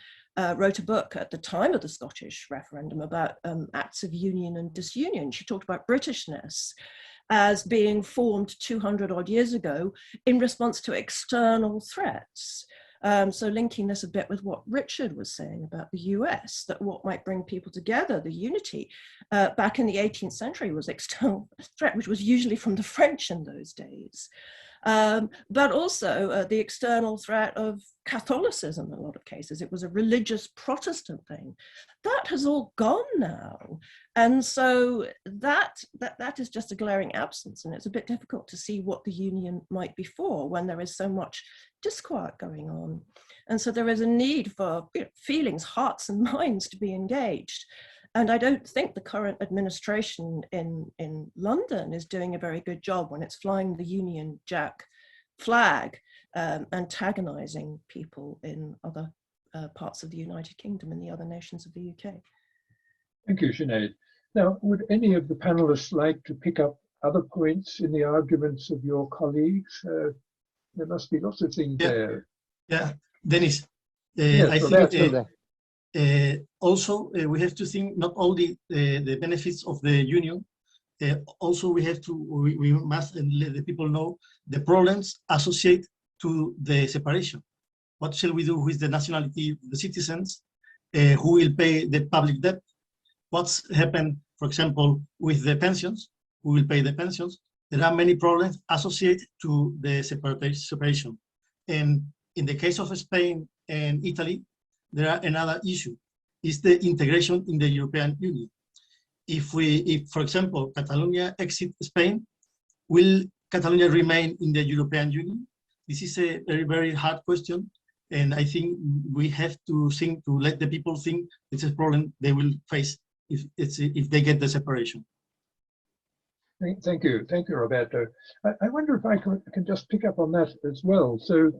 wrote a book at the time of the Scottish referendum about acts of union and disunion. She talked about Britishness as being formed 200 odd years ago in response to external threats. So linking this a bit with what Richard was saying about the US, that what might bring people together, the unity, back in the 18th century was external threat, which was usually from the French in those days. But also the external threat of Catholicism in a lot of cases. It was a religious Protestant thing. That has all gone now. And so that is just a glaring absence, and it's a bit difficult to see what the union might be for when there is so much disquiet going on. And so there is a need for feelings, hearts and minds to be engaged. And I don't think the current administration in London is doing a very good job when it's flying the Union Jack flag, antagonizing people in other parts of the United Kingdom and the other nations of the UK. Thank you, Sionaidh. Now, would any of the panelists like to pick up other points in the arguments of your colleagues? There must be lots of things there. Yeah, Denis, Yes, I Roberto. think also we have to think not only the benefits of the union, also we must let the people know the problems associated to the separation. What shall we do with the nationality of the citizens? Who will pay the public debt? What's happened, for example, with the pensions? Who will pay the pensions? There are many problems associated to the separation. And in the case of Spain and Italy, there are another issue, is the integration in the European Union. If, for example, Catalonia exit Spain, will Catalonia remain in the European Union? This is a very, very hard question. And I think we have to think, to let the people think it's a problem they will face if they get the separation. Thank you, Roberto. I wonder if I can just pick up on that as well. So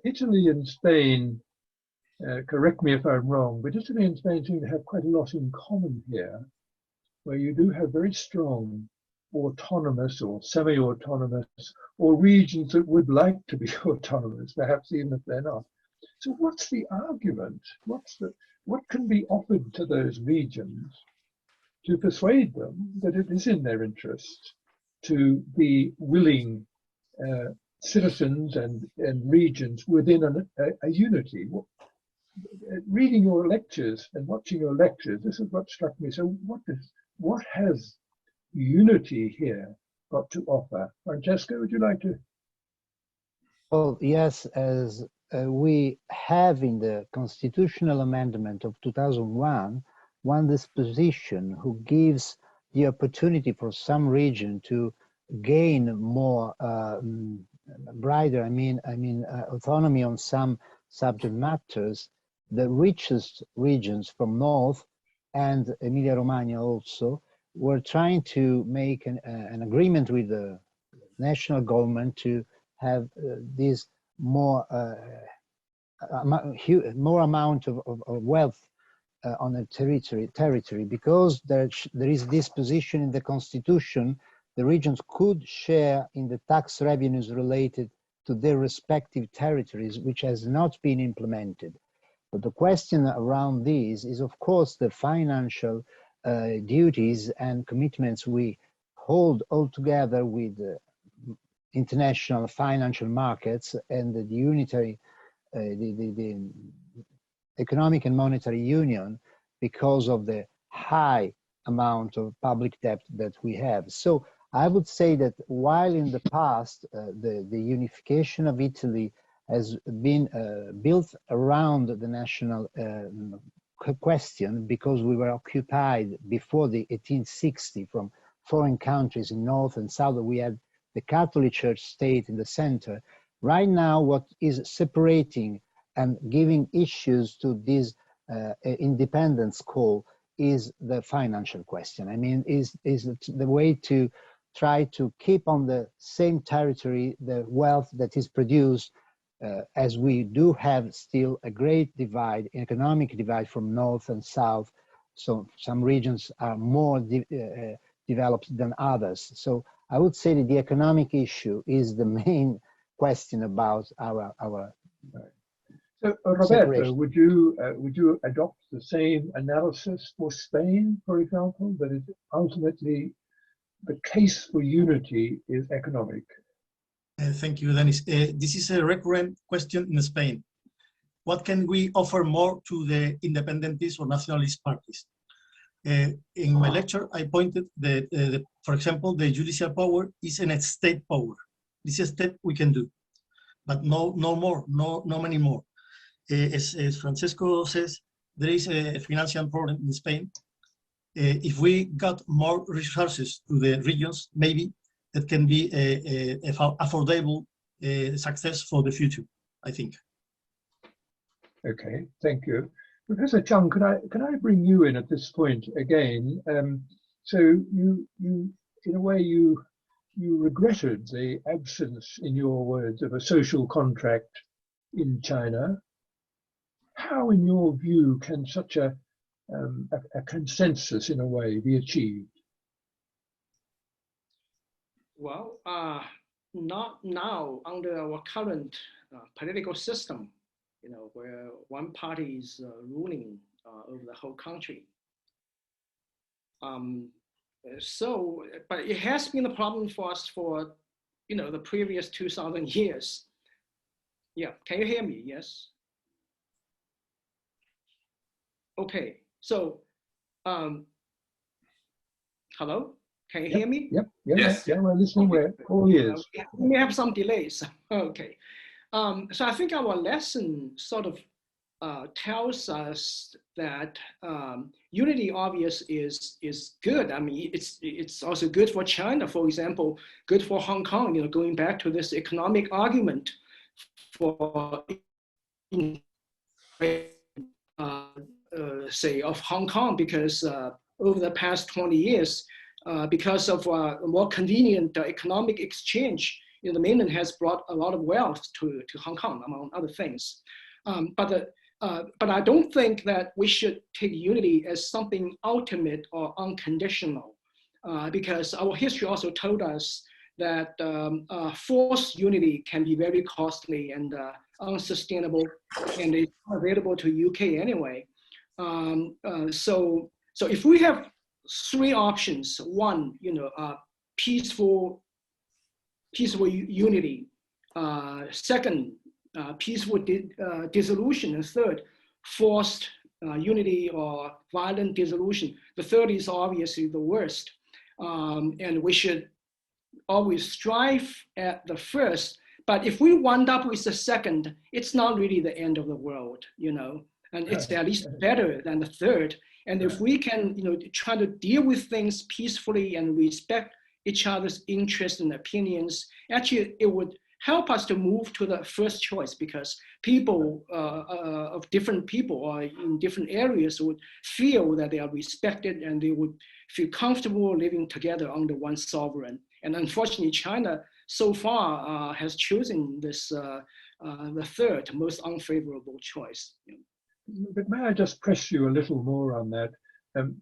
Italy and Spain, correct me if I'm wrong, but Italy and Spain seem to have quite a lot in common here, where you do have very strong autonomous or semi-autonomous, or regions that would like to be autonomous, perhaps even if they're not. So what's the argument? What's what can be offered to those regions to persuade them that it is in their interest to be willing citizens and regions within a unity? Reading your lectures and watching your lectures, this is what struck me. So what has unity here got to offer? Francesco, would you like to? Well, yes, as we have in the constitutional amendment of 2001, one disposition who gives the opportunity for some region to gain more autonomy on some subject matters. The richest regions from North and Emilia-Romagna also were trying to make an agreement with the national government to have this more amount of wealth on the territory, because there is this position in the constitution. The regions could share in the tax revenues related to their respective territories, which has not been implemented. But the question around this is, of course, the financial duties and commitments we hold all together with international financial markets and the unitary, the economic and monetary union, because of the high amount of public debt that we have. So I would say that while in the past the unification of Italy has been built around the national question, because we were occupied before the 1860 from foreign countries in North and South. We had the Catholic Church state in the center. Right now, what is separating and giving issues to this independence call is the financial question. I mean, is the way to try to keep on the same territory the wealth that is produced, as we do have still a great divide, economic divide from North and South. So some regions are more developed than others. So I would say that the economic issue is the main question about our So Roberto, would you adopt the same analysis for Spain, for example, that is ultimately the case for unity is economic? Thank you, Denis. This is a recurrent question in Spain. What can we offer more to the independentist or nationalist parties? In my lecture, I pointed that, for example, the judicial power is a state power. This is a step we can do, but no more, no many more. As Francesco says, there is a financial problem in Spain. If we got more resources to the regions, maybe that can be a affordable success for the future, I think. Okay, thank you. Professor Zhang, can I bring you in at this point again? So you in a way you regretted the absence, in your words, of a social contract in China. How, in your view, can such a consensus, in a way, be achieved? Well, not now under our current political system, you know, where one party is ruling over the whole country. But it has been a problem for us for, you know, the previous 2,000 years. Yeah, can you hear me? Yes. Okay, so, hello? Can you hear me? Yep. Yes. Yeah, we're listening. We're all ears. We may have some delays. Okay. So I think our lesson sort of tells us that unity, obvious, is good. I mean, it's also good for China, for example, good for Hong Kong. You know, going back to this economic argument for say of Hong Kong, because over the past 20 years, because of a more convenient economic exchange, you know, the mainland has brought a lot of wealth to Hong Kong, among other things. But I don't think that we should take unity as something ultimate or unconditional, because our history also told us that forced unity can be very costly and unsustainable, and it's not available to UK anyway. So if we have three options, one, peaceful unity, second, peaceful dissolution, and third, forced unity or violent dissolution. The third is obviously the worst. And we should always strive at the first, but if we wind up with the second, it's not really the end of the world, and it's at least better than the third. And if we can, try to deal with things peacefully and respect each other's interests and opinions, actually it would help us to move to the first choice, because people of different people or in different areas would feel that they are respected and they would feel comfortable living together under one sovereign. And unfortunately, China so far has chosen this the third most unfavorable choice. But may I just press you a little more on that?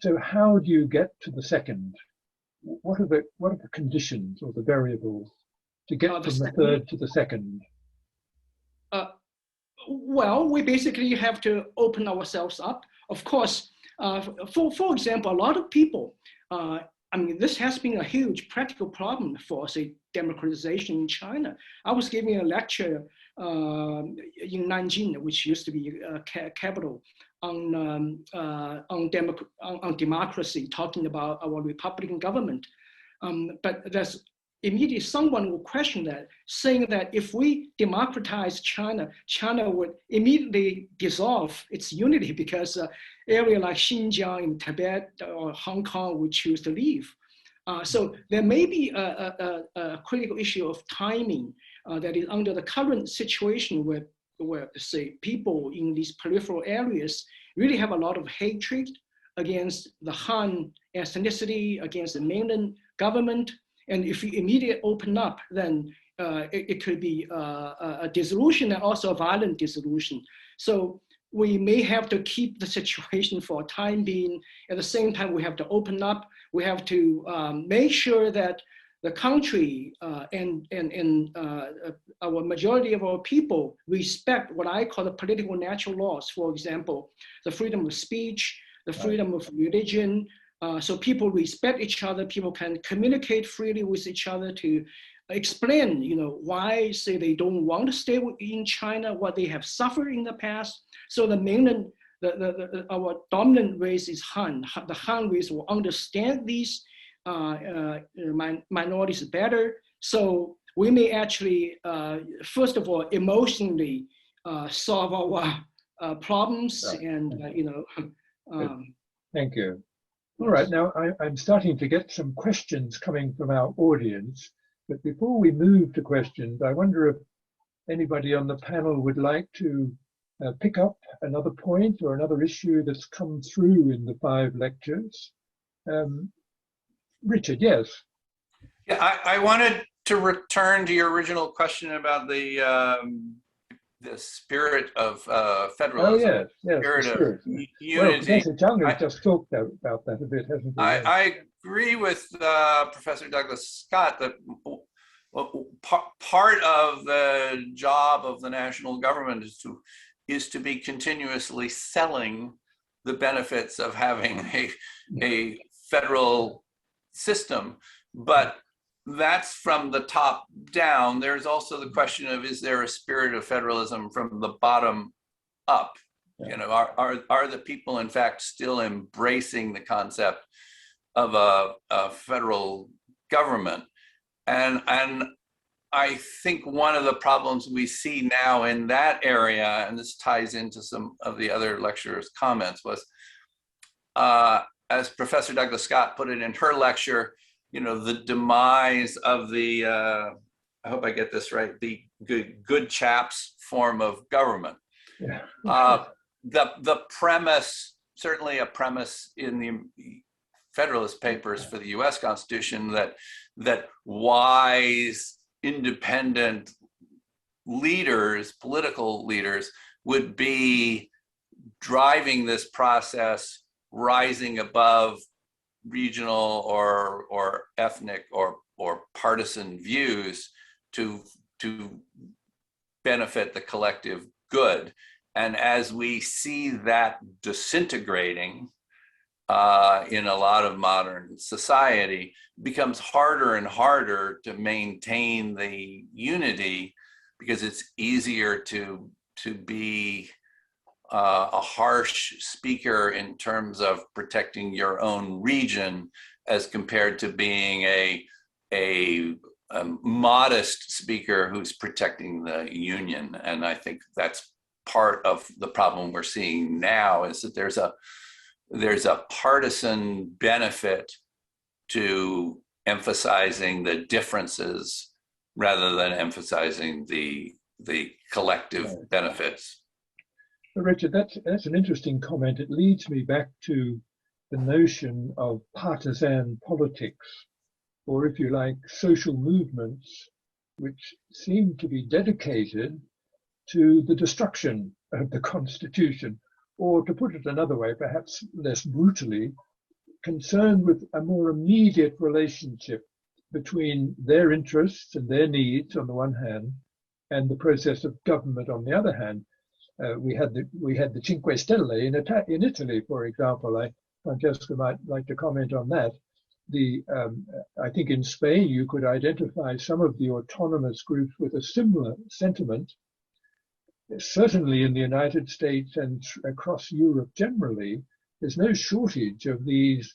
So how do you get to the second? What are the conditions or the variables to get from the third to the second? Well, we basically have to open ourselves up. Of course, for example, a lot of people, this has been a huge practical problem for, say, democratization in China. I was giving a lecture in Nanjing, which used to be a capital, on democracy, talking about our Republican government. But there's immediately someone will question that, saying that if we democratize China, China would immediately dissolve its unity, because area like Xinjiang in Tibet or Hong Kong would choose to leave. So there may be a critical issue of timing that is under the current situation where say people in these peripheral areas really have a lot of hatred against the Han ethnicity, against the mainland government. And if you immediately open up, then it could be a dissolution and also a violent dissolution. So we may have to keep the situation for a time being. At the same time, we have to open up. We have to make sure that the country and our majority of our people respect what I call the political natural laws. For example, the freedom of speech, the freedom of religion. So people respect each other. People can communicate freely with each other to explain, why, say, they don't want to stay in China, what they have suffered in the past. So the mainland, our dominant race is Han. The Han race will understand these minorities better. So we may actually, first of all, emotionally solve our problems, and Thank you. All right, now I'm starting to get some questions coming from our audience, but before we move to questions, I wonder if anybody on the panel would like to pick up another point or another issue that's come through in the 5 lectures. Richard, yes. Yeah, I wanted to return to your original question about the spirit of federalism. Oh, yes, spirit of unity. Well, Professor Zhang has just talked about that a bit, hasn't he? I agree with Professor Douglas-Scott that part of the job of the national government is to be continuously selling the benefits of having a federal system, but that's from the top down. There's also the question of, is there a spirit of federalism from the bottom up? Yeah. Are the people in fact still embracing the concept of a federal government? And I think one of the problems we see now in that area, and this ties into some of the other lecturers' comments, was as Professor Douglas-Scott put it in her lecture, the demise of the, I hope I get this right, the good chaps form of government. Yeah. The premise, certainly a premise in the Federalist Papers for the US Constitution, that wise, independent leaders, political leaders, would be driving this process, rising above regional or ethnic or partisan views to benefit the collective good. And as we see that disintegrating in a lot of modern society, it becomes harder and harder to maintain the unity, because it's easier to be a harsh speaker in terms of protecting your own region, as compared to being a modest speaker who's protecting the union. And I think that's part of the problem we're seeing now, is that there's a partisan benefit to emphasizing the differences rather than emphasizing the collective benefits. Richard, that's an interesting comment. It leads me back to the notion of partisan politics, or if you like, social movements, which seem to be dedicated to the destruction of the Constitution, or to put it another way, perhaps less brutally, concerned with a more immediate relationship between their interests and their needs on the one hand, and the process of government on the other hand. We had the Cinque Stelle in Italy, for example. Francesco might like to comment on that. I think in Spain you could identify some of the autonomous groups with a similar sentiment. Certainly in the United States and across Europe generally, there's no shortage of these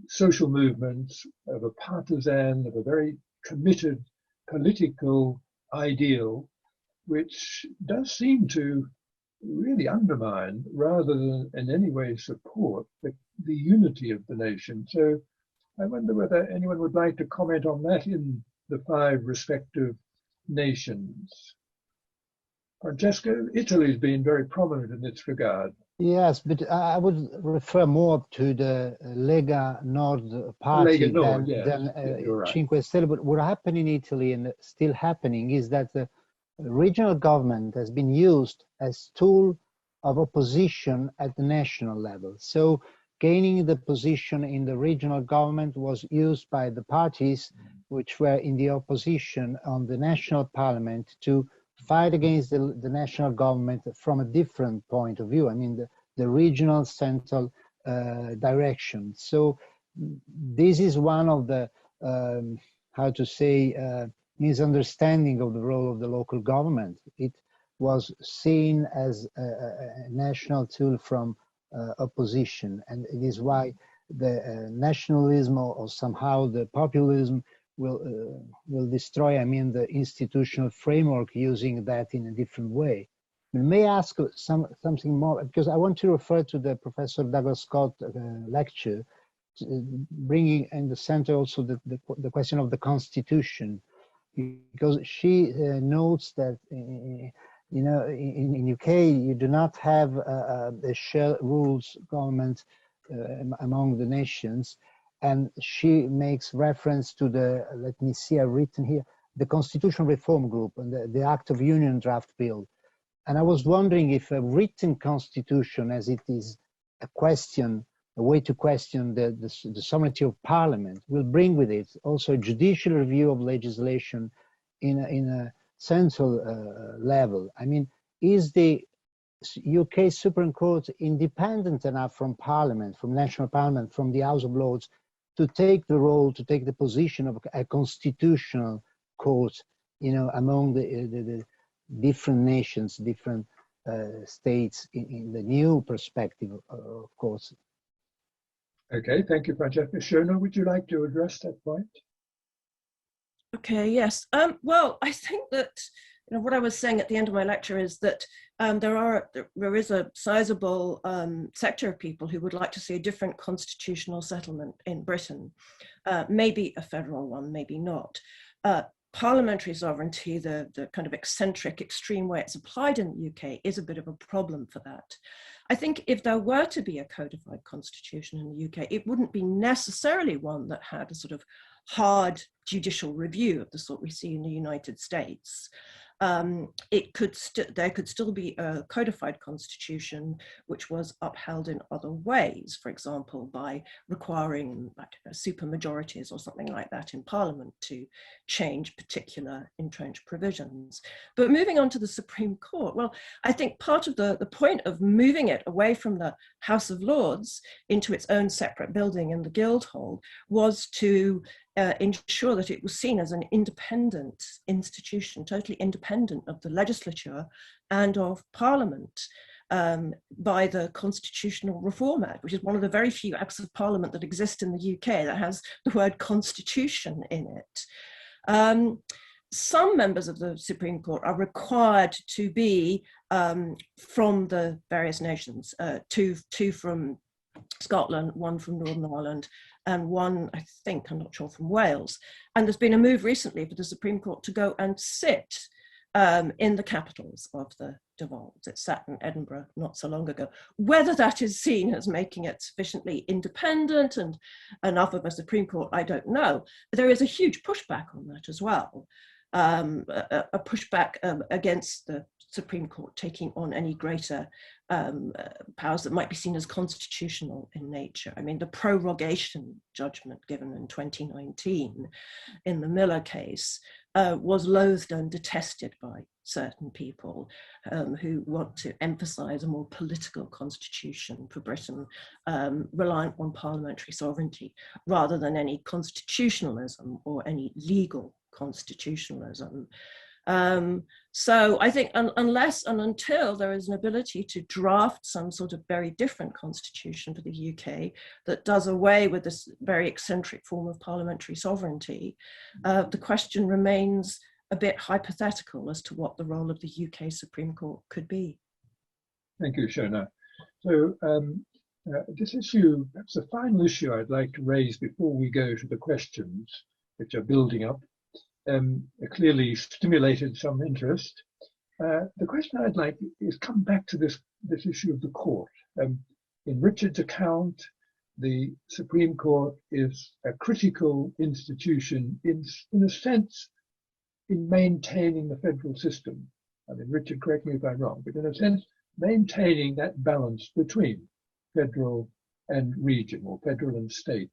social movements of a partisan, of a very committed political ideal, which does seem to really undermine, rather than in any way support, the unity of the nation. So I wonder whether anyone would like to comment on that in the 5 respective nations. Francesco, Italy's been very prominent in this regard. Yes, but I would refer more to the Lega Nord party Lega Nord, than right. Cinque Stelle. But what happened in Italy, and still happening, is that the regional government has been used as tool of opposition at the national level. So gaining the position in the regional government was used by the parties which were in the opposition on the national parliament to fight against the national government from a different point of view. I mean, the regional central direction. So this is one of the, misunderstanding of the role of the local government. It was seen as a national tool from opposition, and it is why the nationalism or somehow the populism will destroy, the institutional framework, using that in a different way. May I ask something more, because I want to refer to the Professor Douglas-Scott lecture, bringing in the center also the question of the Constitution, because she notes that in UK you do not have a shared rules government among the nations, and she makes reference to the, let me see, I've written here, the Constitutional Reform Group and the Act of Union draft bill. And I was wondering if a written constitution, as it is a way to question the sovereignty of Parliament, will bring with it also a judicial review of legislation in a central level. I mean, is the UK Supreme Court independent enough from Parliament, from national Parliament, from the House of Lords, to take the position of a constitutional court, among the different nations, different states in the new perspective, of course? Okay, thank you, Francesca. Sionaidh, would you like to address that point? Okay, yes. Well, I think that what I was saying at the end of my lecture is that there is a sizable sector of people who would like to see a different constitutional settlement in Britain, maybe a federal one, maybe not. Parliamentary sovereignty, the kind of eccentric, extreme way it's applied in the UK, is a bit of a problem for that. I think if there were to be a codified constitution in the UK, it wouldn't be necessarily one that had a sort of hard judicial review of the sort we see in the United States. there could still be a codified constitution which was upheld in other ways, for example, by requiring supermajorities or something like that in Parliament to change particular entrenched provisions. But moving on to the Supreme Court, well, I think part of the point of moving it away from the House of Lords into its own separate building in the Guildhall was to ensure that it was seen as an independent institution, totally independent of the legislature and of Parliament, by the Constitutional Reform Act, which is one of the very few acts of Parliament that exist in the UK that has the word constitution in it. Some members of the Supreme Court are required to be from the various nations, two from Scotland, one from Northern Ireland, and one, I think, I'm not sure, from Wales. And there's been a move recently for the Supreme Court to go and sit in the capitals of the devolved. It sat in Edinburgh not so long ago. Whether that is seen as making it sufficiently independent and enough of a Supreme Court, I don't know. But there is a huge pushback on that as well. A pushback against the Supreme Court taking on any greater powers that might be seen as constitutional in nature. I mean, the prorogation judgment given in 2019 in the Miller case was loathed and detested by certain people who want to emphasize a more political constitution for Britain, reliant on parliamentary sovereignty, rather than any constitutionalism or any legal constitutionalism. So I think unless and until there is an ability to draft some sort of very different constitution for the UK that does away with this very eccentric form of parliamentary sovereignty, the question remains a bit hypothetical as to what the role of the UK Supreme Court could be. Thank you, Sionaidh. So this issue, perhaps the final issue I'd like to raise before we go to the questions which are building up, clearly stimulated some interest. The question I'd like is come back to this issue of the court. In Richard's account, the Supreme Court is a critical institution in a sense in maintaining the federal system. I mean, Richard, correct me if I'm wrong, but in a sense, maintaining that balance between federal and region, or federal and state.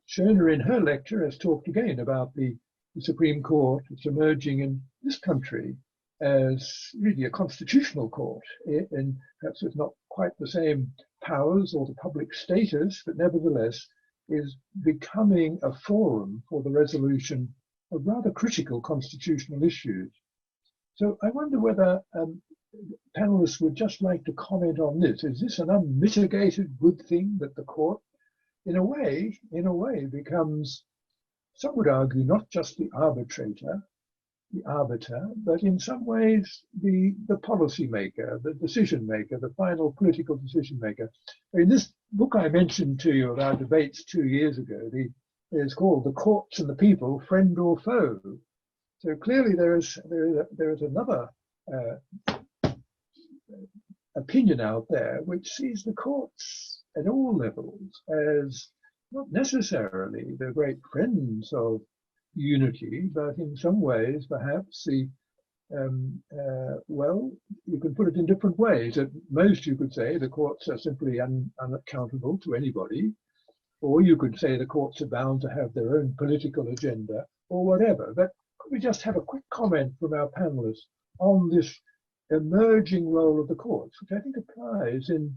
Sionaidh in her lecture has talked again about the Supreme Court. It's emerging in this country as really a constitutional court, and perhaps with not quite the same powers or the public status, but nevertheless is becoming a forum for the resolution of rather critical constitutional issues. So I wonder whether panelists would just like to comment on this. Is this an unmitigated good thing that the court, in a way, becomes, some would argue, not just the arbitrator, the arbiter, but in some ways the policy maker, the decision maker, the final political decision maker? In this book I mentioned to you about debates 2 years ago, it's called The Courts and the People, Friend or Foe. So clearly there is another opinion out there which sees the courts at all levels as not necessarily the great friends of unity, but in some ways perhaps the well, you can put it in different ways. At most you could say the courts are simply unaccountable to anybody, or you could say the courts are bound to have their own political agenda, or whatever. But could we just have a quick comment from our panelists on this emerging role of the courts, which I think applies in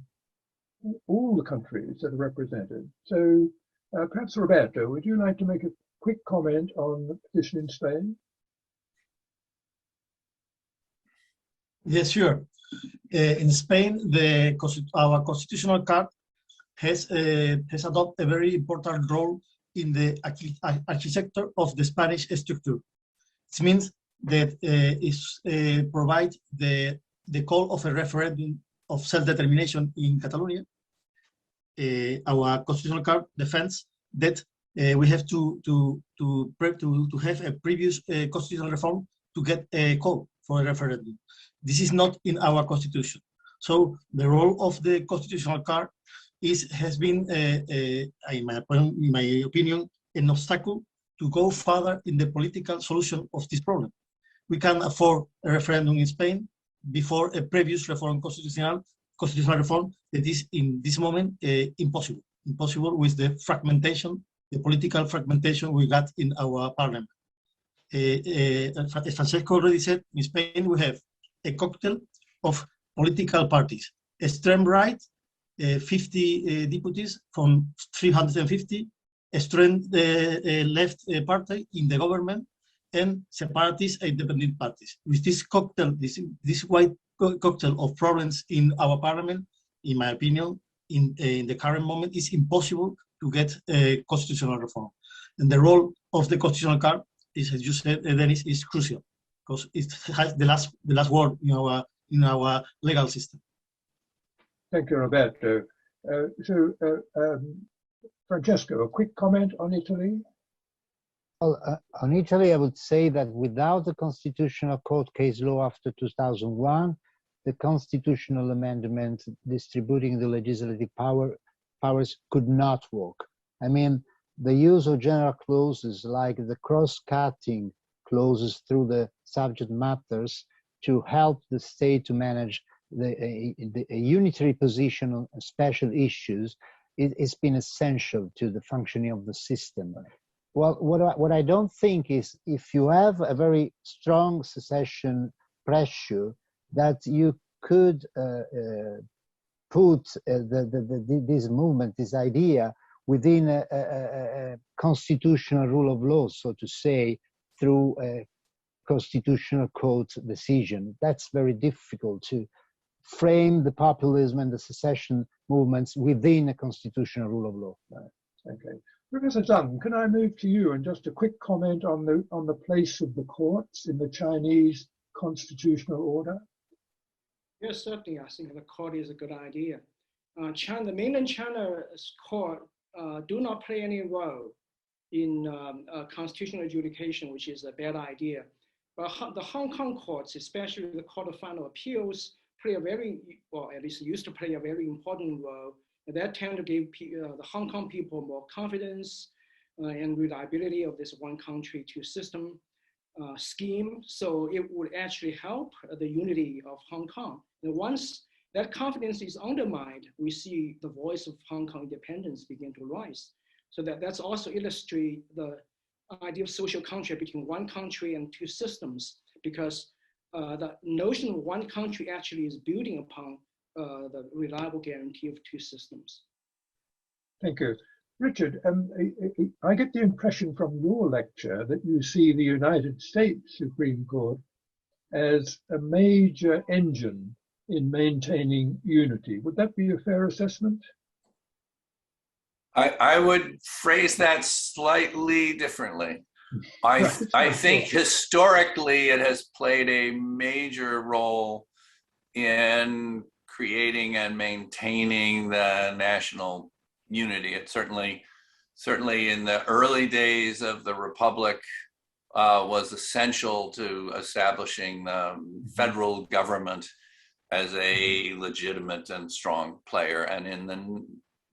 all the countries that are represented? So perhaps Roberto, would you like to make a quick comment on the position in Spain? Yes, sure. In Spain, our constitutional court has adopted a very important role in the architecture of the Spanish structure. It means that it provides the call of a referendum of self-determination in Catalonia. Our constitutional court defends that we have to have a previous constitutional reform to get a call for a referendum. This is not in our constitution. So the role of the constitutional court has been, in my opinion, an obstacle to go further in the political solution of this problem. we can afford a referendum in Spain before a previous constitutional reform that is in this moment impossible with the fragmentation, the political fragmentation we got in our parliament. As Francesco already said, in Spain we have a cocktail of political parties. Extreme right, 50 deputies from 350, extreme left party in the government, and separatist and independent parties. With this cocktail, this white cocktail of problems in our parliament, in my opinion, in the current moment, it's impossible to get a constitutional reform. And the role of the constitutional court is, as you said, Denis, is crucial because it has the last word in our legal system. Thank you, Roberto. Francesco, a quick comment on Italy? Well, on Italy, I would say that without the constitutional court case law after 2001, the constitutional amendment distributing the legislative powers could not work. I mean, the use of general clauses like the cross-cutting clauses through the subject matters to help the state to manage a unitary position on special issues, it's been essential to the functioning of the system. Well, what I don't think is if you have a very strong secession pressure that you could put this movement, this idea within a constitutional rule of law, so to say, through a constitutional court decision. That's very difficult to frame the populism and the secession movements within a constitutional rule of law. Right. Okay. Professor Zhang, can I move to you and just a quick comment on the place of the courts in the Chinese constitutional order? Yes, certainly. I think the court is a good idea. The mainland China's court do not play any role in constitutional adjudication, which is a bad idea. But the Hong Kong courts, especially the Court of Final Appeals, play a very, well, at least used to play a very important role. And that tend to give the Hong Kong people more confidence and reliability of this one country, two system scheme. So it would actually help the unity of Hong Kong. And once that confidence is undermined, we see the voice of Hong Kong independence begin to rise. So that's also illustrate the idea of social contract between one country and two systems, because the notion of one country actually is building upon the reliable guarantee of two systems. Thank you. Richard, I get the impression from your lecture that you see the United States Supreme Court as a major engine in maintaining unity. Would that be a fair assessment? I would phrase that slightly differently. I think historically it has played a major role in creating and maintaining the national unity. It certainly in the early days of the Republic was essential to establishing the federal government as a legitimate and strong player. And in the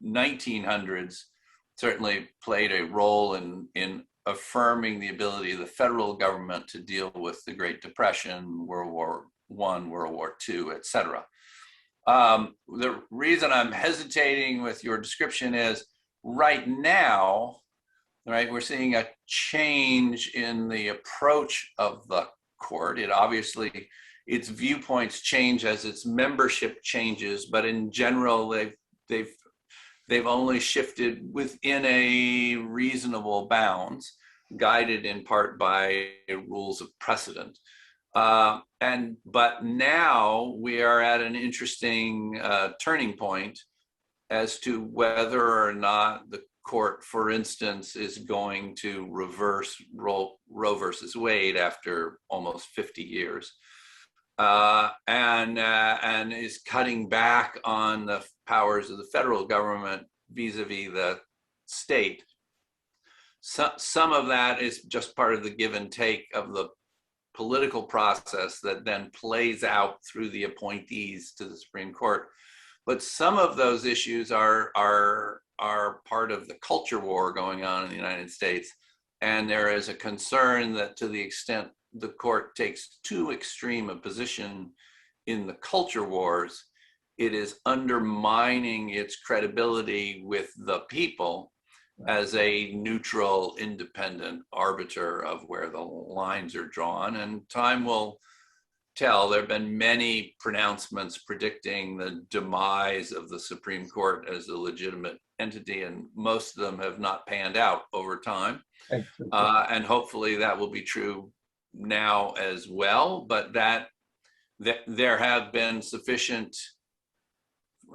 1900s, certainly played a role in affirming the ability of the federal government to deal with the Great Depression, World War I, World War II, et cetera. The reason I'm hesitating with your description is right now, right, we're seeing a change in the approach of the court. It obviously, its viewpoints change as its membership changes, but in general, they've only shifted within a reasonable bounds, guided in part by rules of precedent. But now we are at an interesting turning point as to whether or not the court, for instance, is going to reverse Roe versus Wade after almost 50 years, and is cutting back on the powers of the federal government vis-a-vis the state. Some of that is just part of the give and take of the political process that then plays out through the appointees to the Supreme Court. But some of those issues are part of the culture war going on in the United States. And there is a concern that to the extent the court takes too extreme a position in the culture wars, it is undermining its credibility with the people as a neutral, independent arbiter of where the lines are drawn. And time will tell. There have been many pronouncements predicting the demise of the Supreme Court as a legitimate entity, and most of them have not panned out over time. And hopefully that will be true now as well, but that there have been sufficient,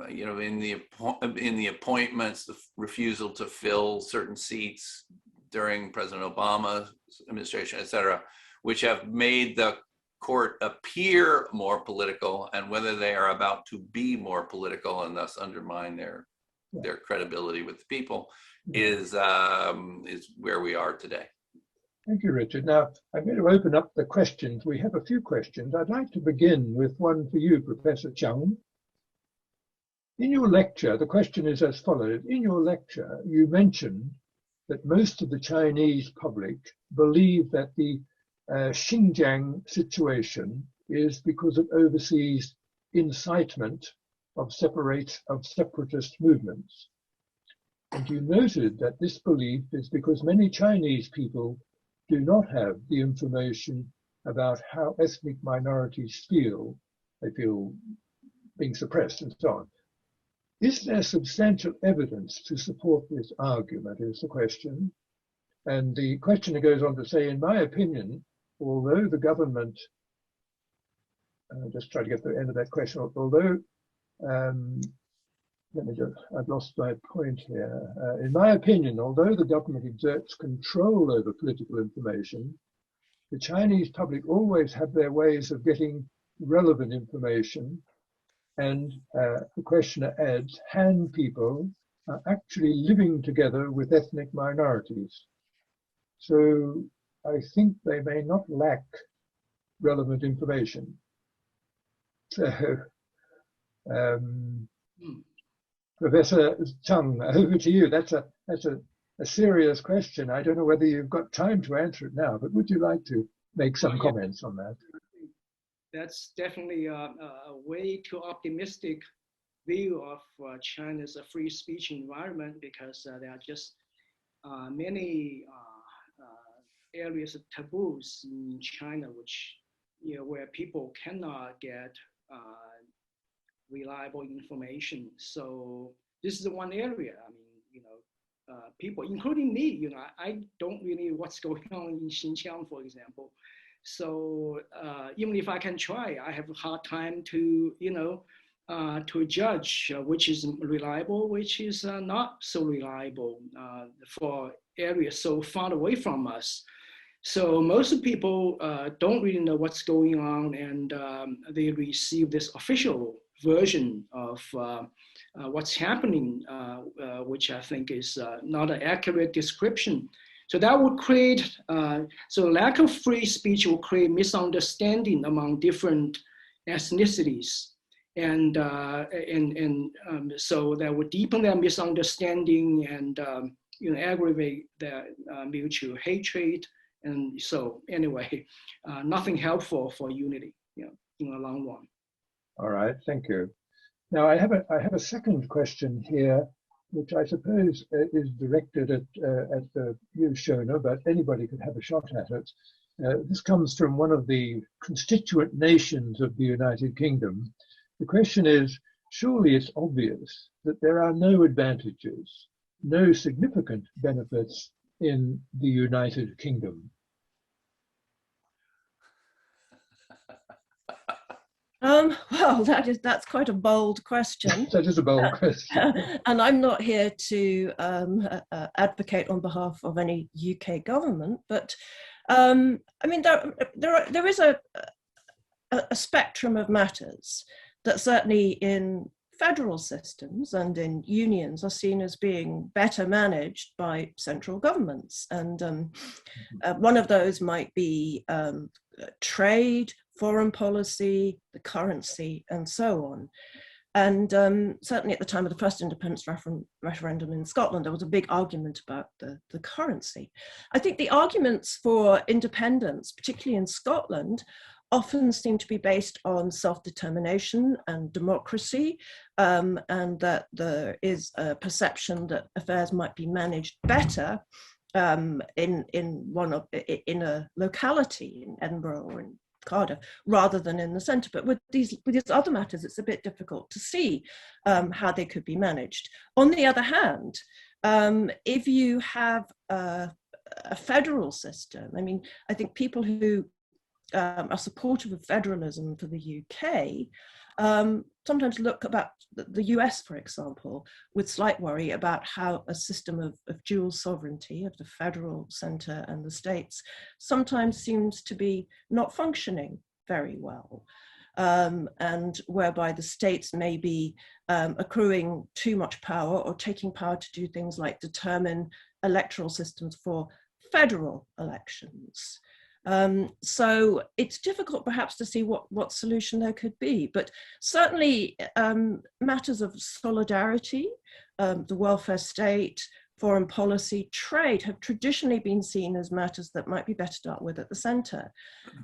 you know, in the appointments, the refusal to fill certain seats during President Obama's administration, et cetera, which have made the court appear more political, and whether they are about to be more political and thus undermine their credibility with the people is where we are today. Thank you, Richard. Now, I'm going to open up the questions. We have a few questions. I'd like to begin with one for you, Professor Zhang. In your lecture, the question is as follows. In your lecture, you mentioned that most of the Chinese public believe that the Xinjiang situation is because of overseas incitement of separatist movements. And you noted that this belief is because many Chinese people do not have the information about how ethnic minorities feel. They feel being suppressed and so on. Is there substantial evidence to support this argument is the question. And the questioner goes on to say, in my opinion, although the government, just try to get to the end of that question, although, I've lost my point here. In my opinion, although the government exerts control over political information, the Chinese public always have their ways of getting relevant information. And the questioner adds, Han people are actually living together with ethnic minorities. So I think they may not lack relevant information. So, Professor Zhang, over to you. That's a serious question. I don't know whether you've got time to answer it now, but would you like to make some comments on that? That's definitely a way too optimistic view of China's free speech environment, because there are just many areas of taboos in China, which, you know, where people cannot get reliable information. So this is the one area. I mean, you know, people, including me, you know, I don't really know what's going on in Xinjiang, for example. So even if I can try, I have a hard time to, you know, to judge which is reliable, which is not so reliable for areas so far away from us. So most people don't really know what's going on, and they receive this official version of what's happening, which I think is not an accurate description. So that would create, so lack of free speech will create misunderstanding among different ethnicities. And so that would deepen their misunderstanding and you know, aggravate their mutual hatred. And so anyway, nothing helpful for unity, you know, in the long run. All right, thank you. Now I have a second question here, which I suppose is directed at you, Sionaidh, but anybody could have a shot at it. This comes from one of the constituent nations of the United Kingdom. The question is, surely it's obvious that there are no advantages, no significant benefits in the United Kingdom? Well, that's quite a bold question. That is a bold question. And I'm not here to advocate on behalf of any UK government, but I mean, there is a spectrum of matters that certainly in federal systems and in unions are seen as being better managed by central governments. And one of those might be trade, foreign policy, the currency, and so on. And certainly at the time of the first independence referendum in Scotland, there was a big argument about the currency. I think the arguments for independence, particularly in Scotland, often seem to be based on self-determination and democracy, and that there is a perception that affairs might be managed better in a locality in Edinburgh or in Cardiff rather than in the centre. But with these other matters, it's a bit difficult to see how they could be managed. On the other hand, if you have a federal system, I mean, I think people who are supportive of federalism for the UK sometimes look about the US, for example, with slight worry about how a system of dual sovereignty of the federal centre and the states sometimes seems to be not functioning very well, and whereby the states may be accruing too much power or taking power to do things like determine electoral systems for federal elections. So it's difficult perhaps to see what solution there could be, but certainly matters of solidarity, the welfare state, foreign policy, trade have traditionally been seen as matters that might be better dealt with at the centre.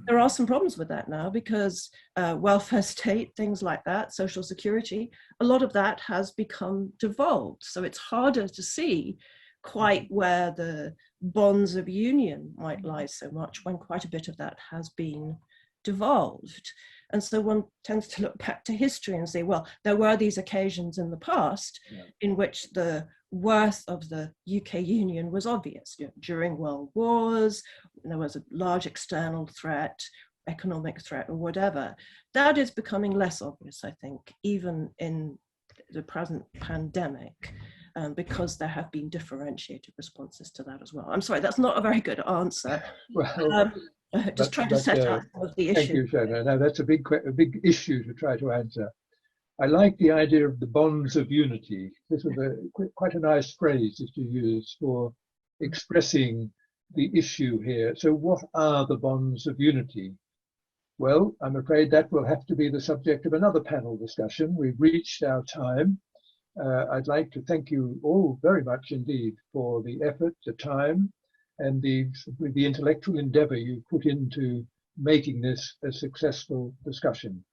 There are some problems with that now because welfare state, things like that, social security, a lot of that has become devolved. So it's harder to see quite where the bonds of union might lie so much when quite a bit of that has been devolved. And so one tends to look back to history and say, well, there were these occasions in the past in which the worth of the UK Union was obvious. You know, during world wars, there was a large external threat, economic threat or whatever. That is becoming less obvious, I think, even in the present pandemic. Because there have been differentiated responses to that as well. I'm sorry, that's not a very good answer. Well, just trying to set out some of the issues. Thank you, Sionaidh. Now that's a big issue to try to answer. I like the idea of the bonds of unity. This was quite a nice phrase that you used for expressing the issue here. So what are the bonds of unity? Well, I'm afraid that will have to be the subject of another panel discussion. We've reached our time. I'd like to thank you all very much indeed for the effort, the time, and the intellectual endeavour you put into making this a successful discussion.